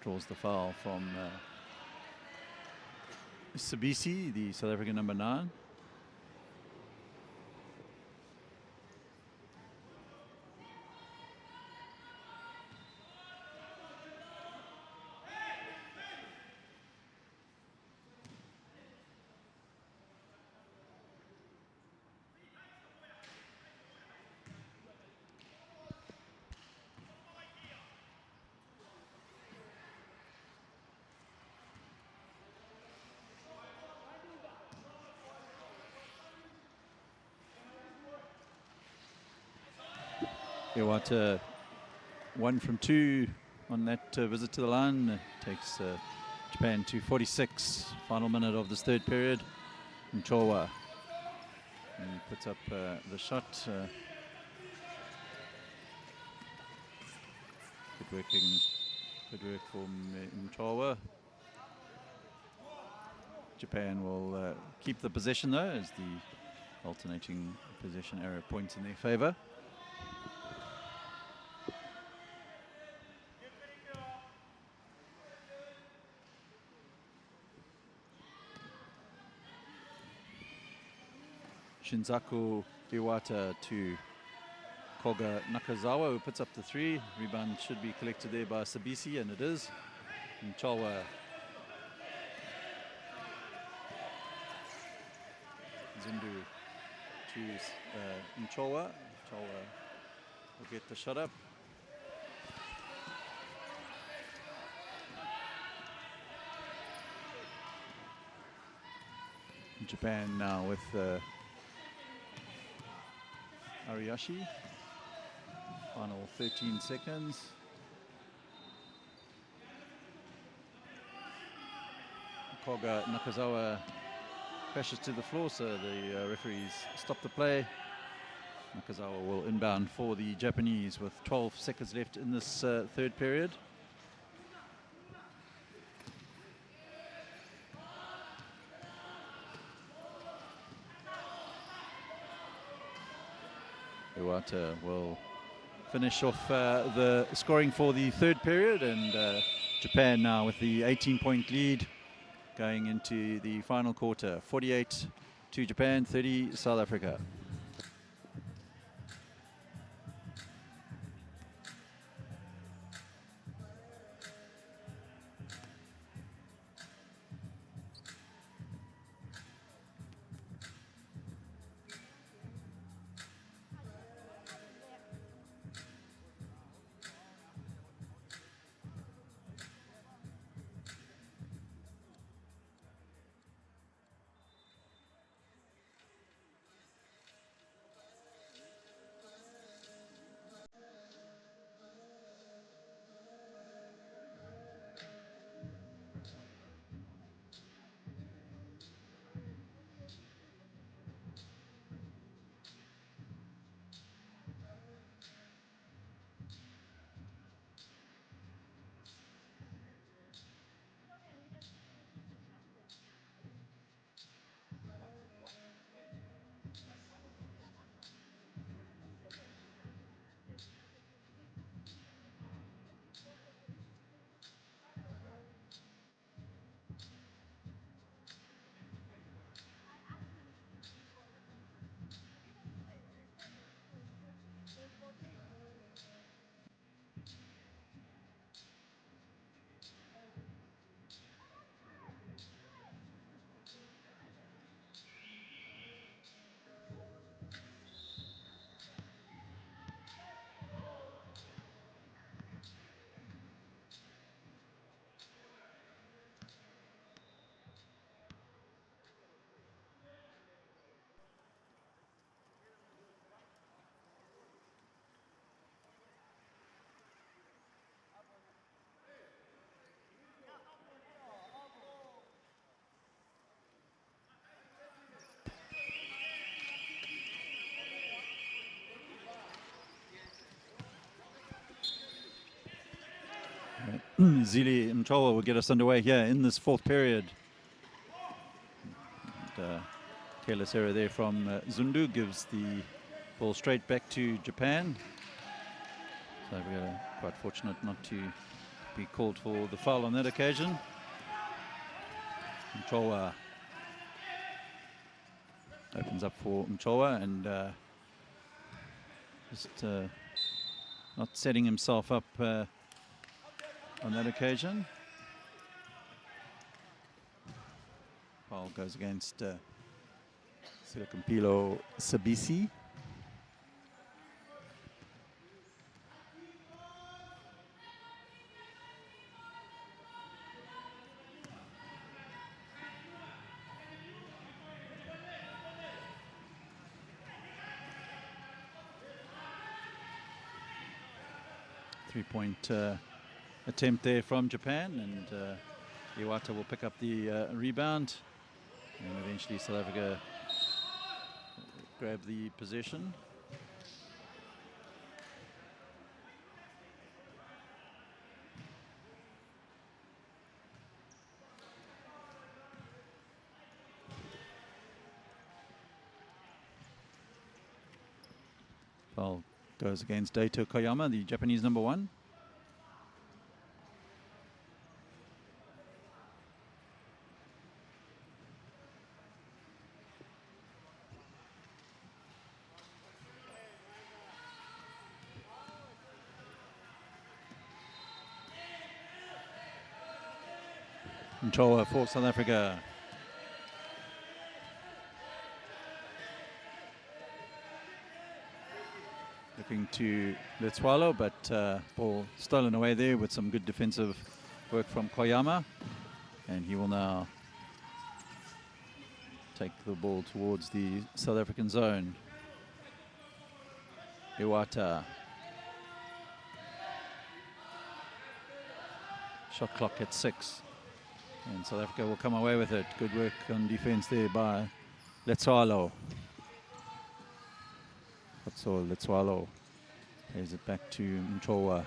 draws the foul from Sabisi, the South African number 9. Iwata 1 from 2 on that visit to the line. Takes Japan to 46. Final minute of this third period. Mchowa. And he puts up the shot. Good work from Mchowa. Japan will keep the possession though, as the alternating possession arrow points in their favour. Shinzaku Iwata to Koga Nakazawa, who puts up the 3. Rebound should be collected there by Sabisi, and it is. Mchowa Zindu to Mchowa. Mchowa will get the shot up. Japan now with Ariyashi. Final 13 seconds. Koga Nakazawa crashes to the floor, so the referees stop the play. Nakazawa will inbound for the Japanese with 12 seconds left in this third period. Iwata will finish off the scoring for the third period, and Japan now with the 18-point lead going into the final quarter. 48 to Japan, 30 South Africa. Zili Mchowa will get us underway here in this fourth period. And, careless error there from Zundu gives the ball straight back to Japan. So we're quite fortunate not to be called for the foul on that occasion. Mchowa opens up for Mchowa and just not setting himself up on that occasion. Paulo goes against Silakampilo Sabisi. Three-point attempt there from Japan, and Iwata will pick up the rebound, and eventually South Africa grab the possession. Foul goes against Daito Koyama, the Japanese number 1. Mchowa for South Africa. Looking to Letswalo, but ball stolen away there with some good defensive work from Koyama. And he will now take the ball towards the South African zone. Iwata. Shot clock at 6. And South Africa will come away with it. Good work on defense there by Letswalo. Letswalo plays it back to Mchowa.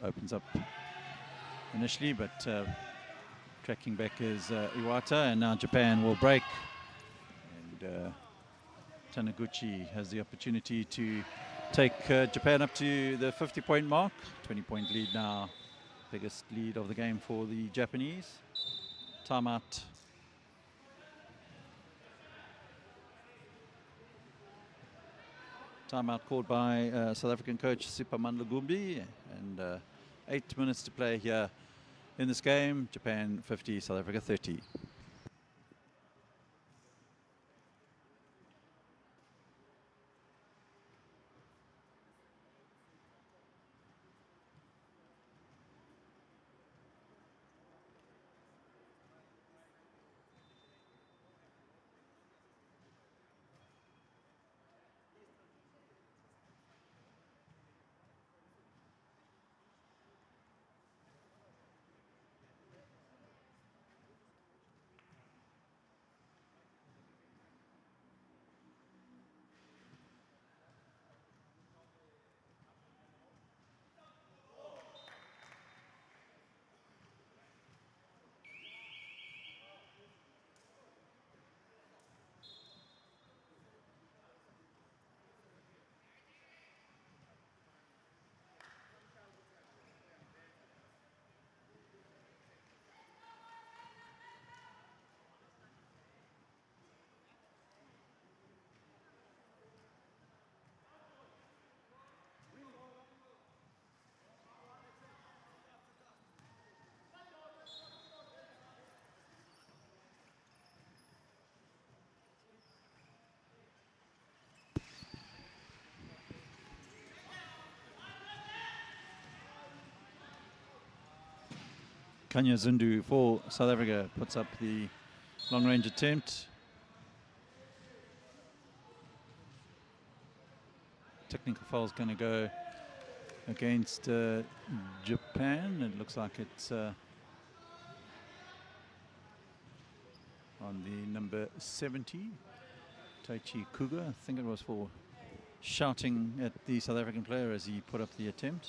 Opens up initially, but tracking back is Iwata, and now Japan will break. And Taniguchi has the opportunity to take Japan up to the 50-point mark. 20-point lead now. Biggest lead of the game for the Japanese. Timeout. Timeout called by South African coach Sipaman Lugumbi, and 8 minutes to play here in this game. Japan 50, South Africa 30. Kanya Zundu for South Africa puts up the long-range attempt. Technical foul is going to go against Japan. It looks like it's on the number 70, Taichi Kuga. I think it was for shouting at the South African player as he put up the attempt.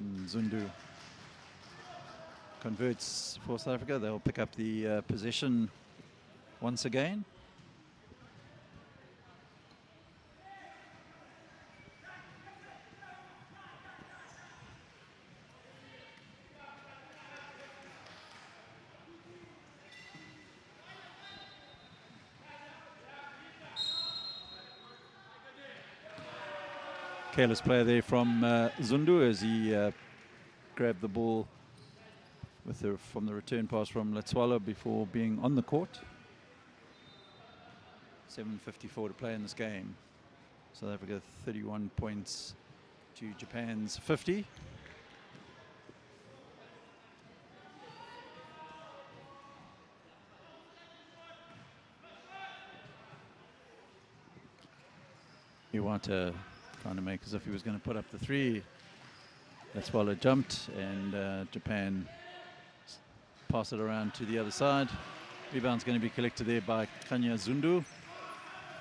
And Zundu converts for South Africa. They'll pick up the possession once again. Careless play there from Zundu as he grabbed the ball from the return pass from Latswala before being on the court. 7:54 to play in this game. South Africa 31 points to Japan's 50. Iwata trying to make as if he was going to put up the three. Latswala jumped and Japan pass it around to the other side. Rebound's going to be collected there by Kanya Zundu,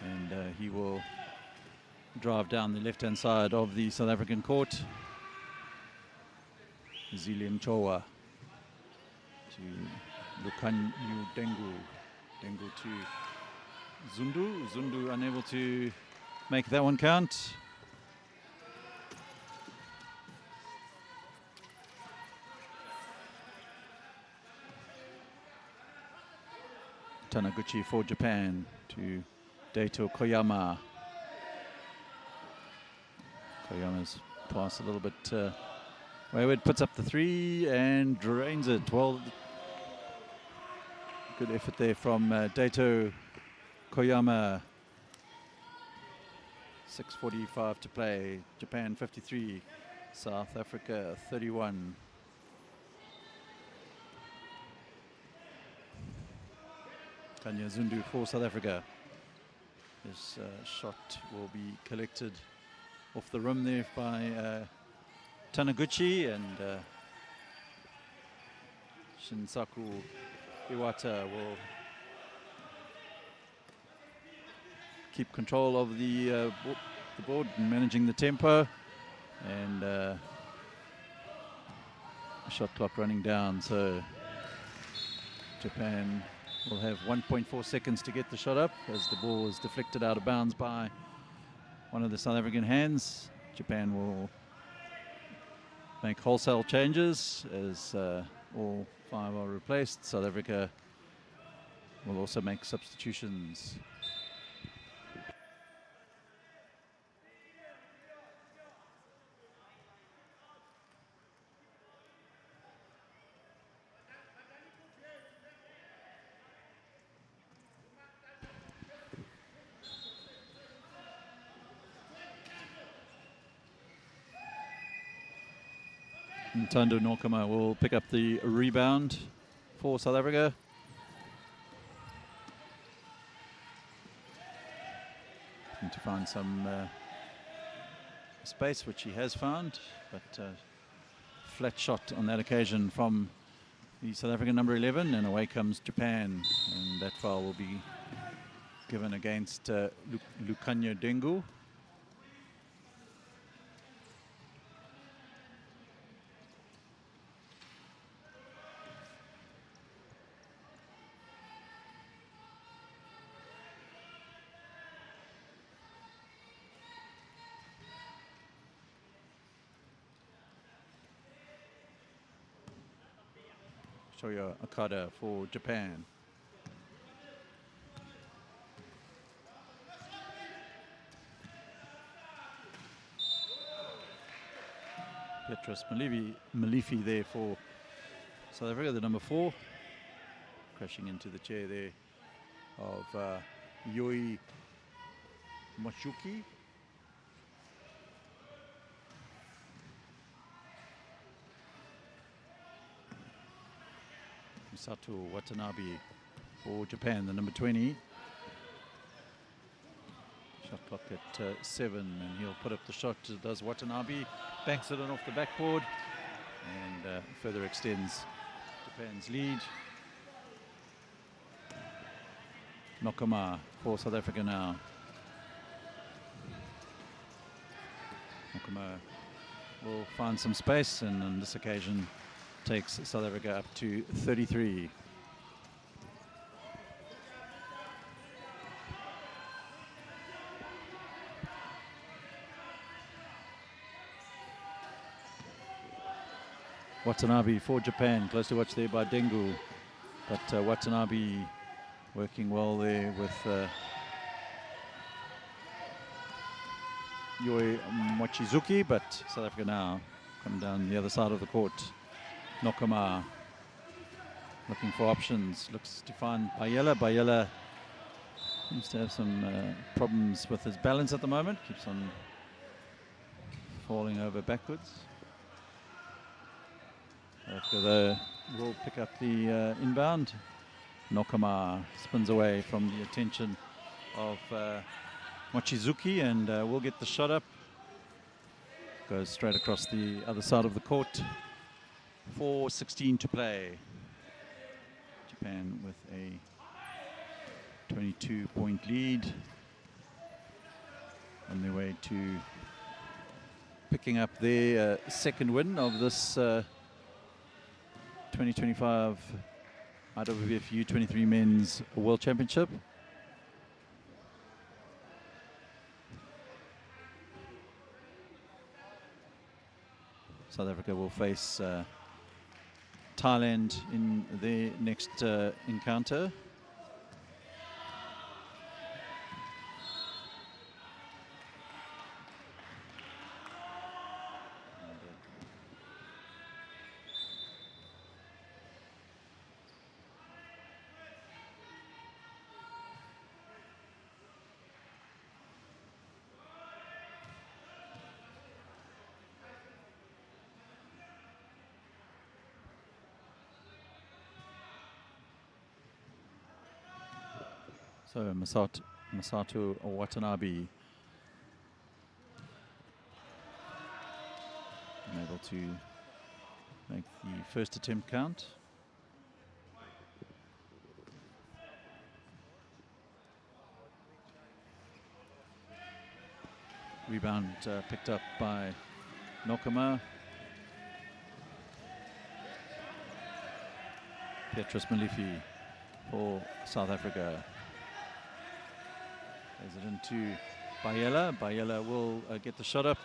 and he will drive down the left-hand side of the South African court. Zilian Chowa to Lukanyu Dengu. Dengu to Zundu. Zundu unable to make that one count. Taniguchi for Japan to Daito Koyama. Koyama's pass a little bit wayward, puts up the three and drains it. Well, good effort there from Daito Koyama. 6:45 to play. Japan 53, South Africa 31. Kanya Zundu for South Africa. His shot will be collected off the rim there by Taniguchi, and Shinsaku Iwata will keep control of the board and managing the tempo, and shot clock running down, so Japan will have 1.4 seconds to get the shot up as the ball is deflected out of bounds by one of the South African hands. Japan will make wholesale changes as all five are replaced. South Africa will also make substitutions. Ntando Nokama will pick up the rebound for South Africa. Looking to find some space, which he has found, but flat shot on that occasion from the South African number 11, and away comes Japan, and that foul will be given against Lukanyu Dengu. Shoya Akada for Japan. Petrus Malifi there for South Africa, the number 4. Crashing into the chair there of Yoi Mashuki. Sato Watanabe for Japan, the number 20. Shot clock at 7, and he'll put up the shot. Does Watanabe, banks it in off the backboard, and further extends Japan's lead. Nokama for South Africa now. Nokama will find some space, and on this occasion takes South Africa up to 33. Watanabe for Japan, close to watch there by Dengu, but Watanabe working well there with Yoi Mochizuki, but South Africa now come down the other side of the court. Nokama looking for options, looks to find Bayela. Bayela seems to have some problems with his balance at the moment, keeps on falling over backwards. Though will pick up the inbound. Nokama spins away from the attention of Mochizuki and will get the shot up. Goes straight across the other side of the court. 4:16 to play. Japan with a 22-point lead on their way to picking up their second win of this 2025 IWBF U23 Men's World Championship. South Africa will face Thailand in their next encounter. So Masato Watanabe able to make the first attempt count. Rebound picked up by Nokama. Petrus Malifi for South Africa. Plays it into Bayela. Bayela will get the shot up.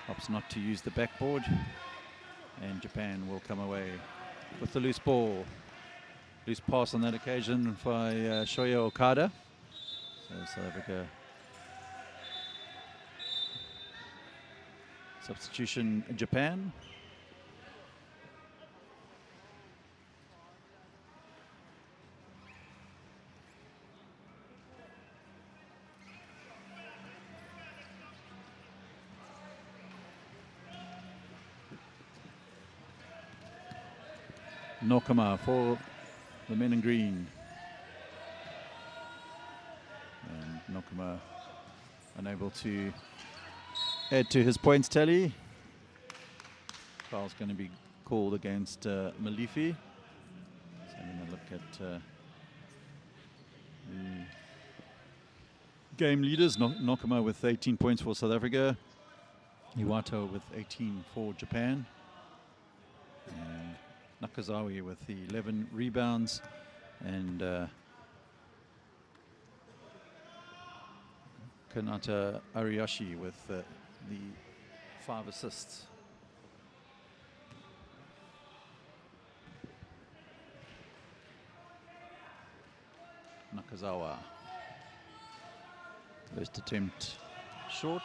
Opts not to use the backboard. And Japan will come away with the loose ball. Loose pass on that occasion by Shoya Okada. So South Africa. Substitution Japan. Nokama for the men in green. And Nokama unable to add to his points tally. Foul's going to be called against Malifi. So I'm going to look at the game leaders. Nokama with 18 points for South Africa. Iwato with 18 for Japan. And Nakazawa with the 11 rebounds. And Kanata Ariyashi with the 5 assists. Nakazawa. First attempt short.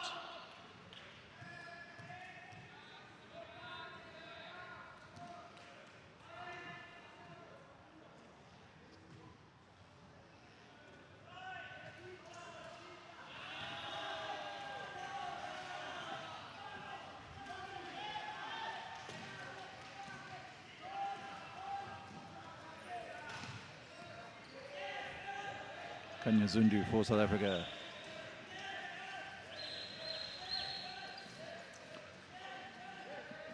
Kanya Zundu for South Africa.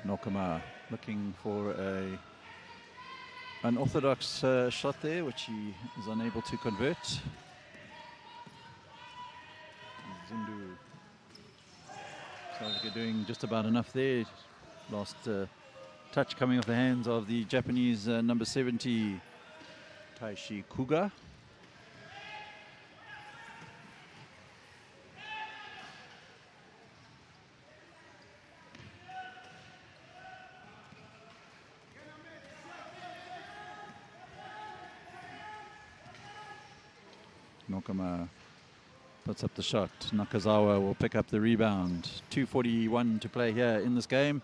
Nokama looking for a unorthodox shot there, which he is unable to convert. Zundu South Africa doing just about enough there. Last touch coming off the hands of the Japanese number 70, Taishi Kuga. Nokama puts up the shot. Nakazawa will pick up the rebound. 2:41 to play here in this game.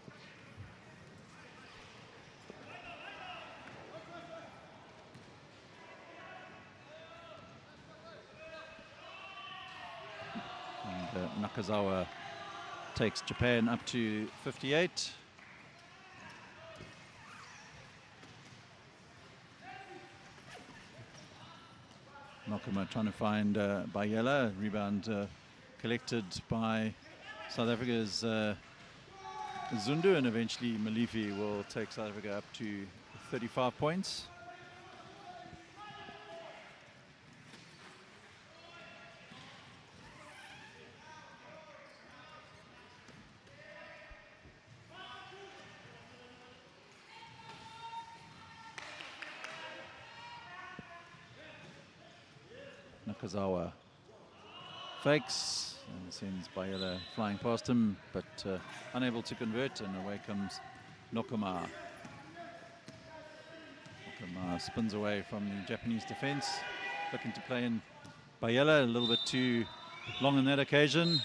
And Nakazawa takes Japan up to 58. Nokama trying to find Bayela. Rebound collected by South Africa's Zundu, and eventually Malifi will take South Africa up to 35 points. Nakazawa fakes and sends Bayela flying past him, but unable to convert, and away comes Nokama. Nokama spins away from the Japanese defense, looking to play in Bayela, a little bit too long on that occasion.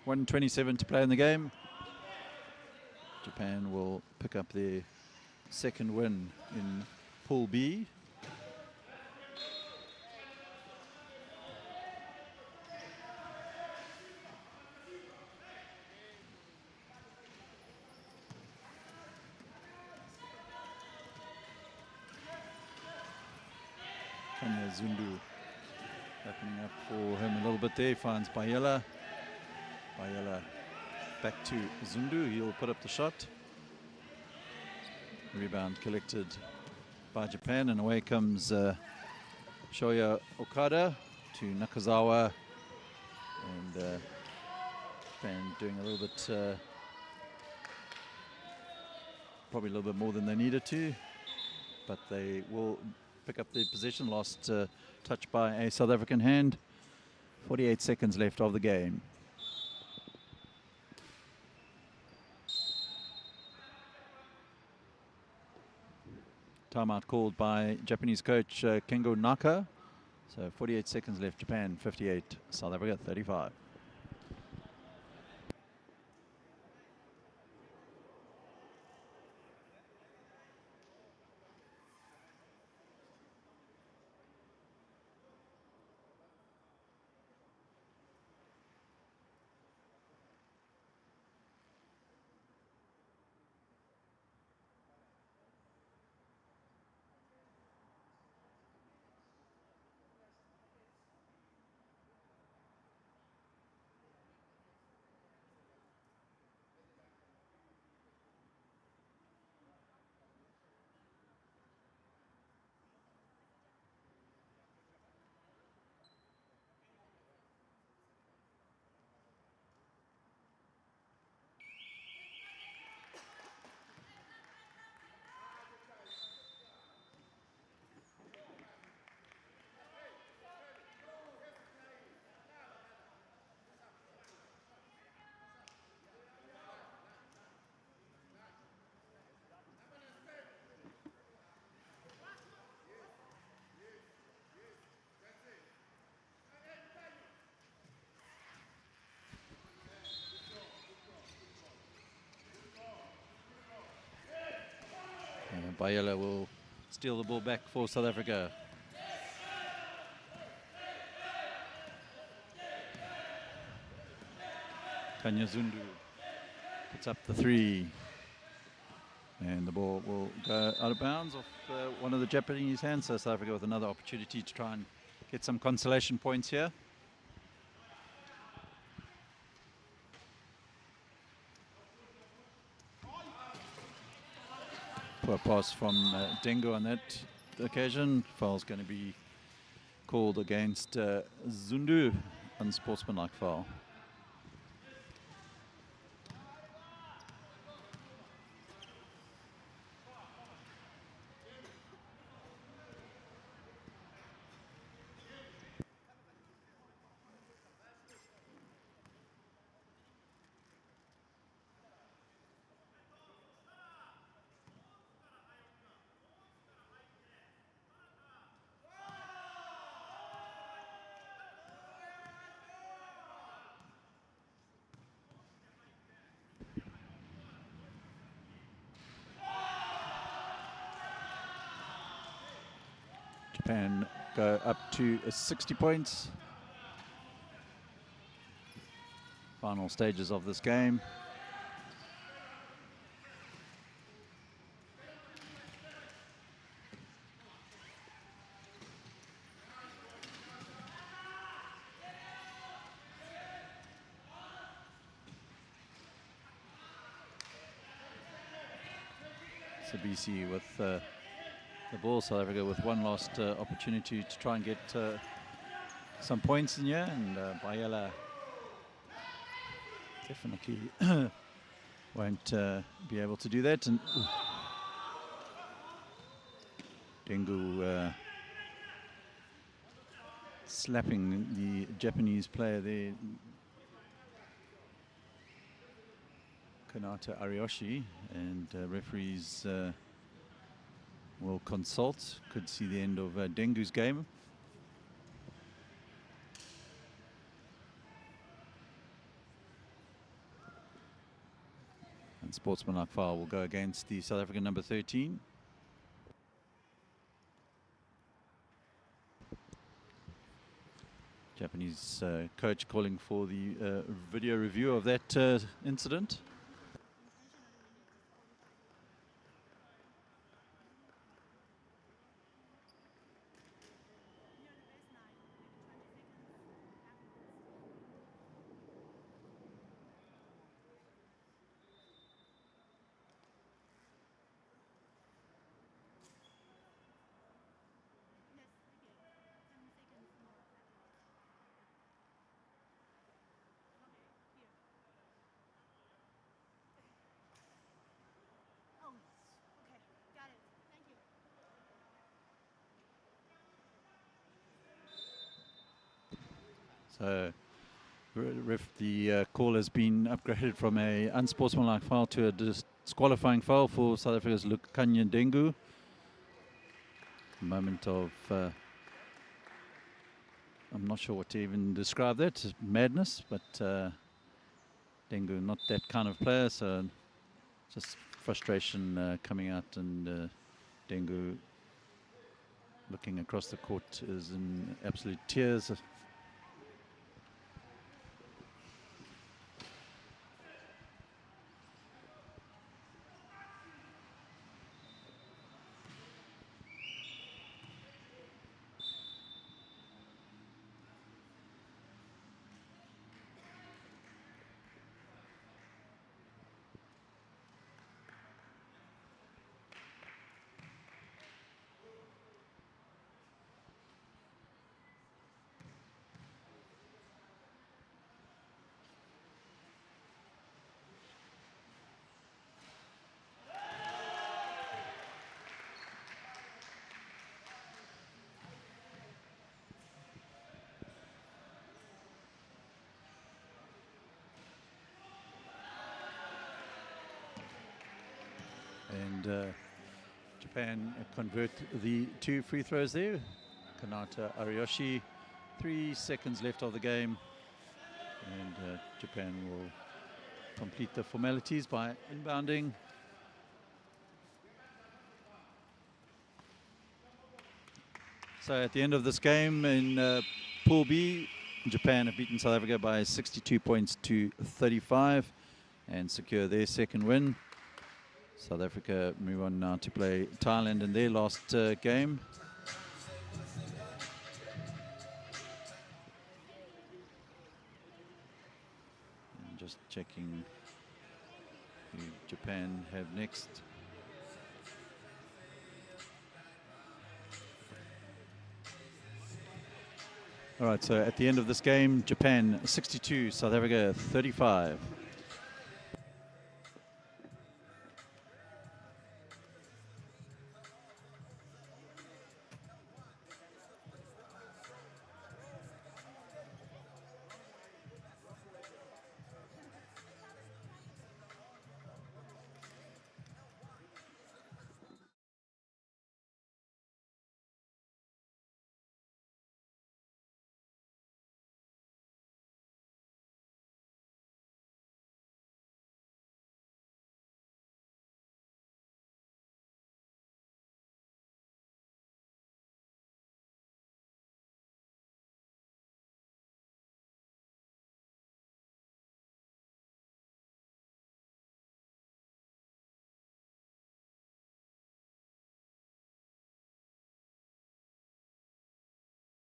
.127 to play in the game. Japan will pick up their second win in Pool B. Kanya Zundu opening up for him a little bit there, finds Bayela. Bayela back to Zundu, he'll put up the shot. Rebound collected by Japan, and away comes Shoya Okada to Nakazawa. And Japan doing a little bit, probably a little bit more than they needed to, but they will pick up their position. Last touch by a South African hand. 48 seconds left of the game. Timeout called by Japanese coach Kengo Naka. So 48 seconds left. Japan 58, South Africa 35. Bayela will steal the ball back for South Africa. Kanya Zundu puts up the three. And the ball will go out of bounds off one of the Japanese hands. So South Africa with another opportunity to try and get some consolation points here. Poor pass from Dengu on that occasion. Foul's going to be called against Zundu, unsportsmanlike foul. Japan go up to 60 points. Final stages of this game. Sabisi with the ball. South Africa with one last opportunity to try and get some points in here, and Bayela definitely won't be able to do that. And Dengu slapping the Japanese player there, Kanata Ariyoshi, and referees will consult. Could see the end of Dengu's game. And sportsmanlike foul will go against the South African number 13. Japanese coach calling for the video review of that incident. So the call has been upgraded from a unsportsmanlike foul to a disqualifying foul for South Africa's Lukanya Dengu. A moment of, I'm not sure what to even describe that, madness, but Dengu not that kind of player, so just frustration coming out, and Dengu looking across the court is in absolute tears. And Japan convert the 2 free throws there. Kanata Ariyoshi, 3 seconds left of the game, and Japan will complete the formalities by inbounding. So at the end of this game in Pool B, Japan have beaten South Africa by 62 points to 35 and secure their second win. South Africa move on now to play Thailand in their last game. And just checking who Japan have next. All right, so at the end of this game, Japan 62, South Africa 35.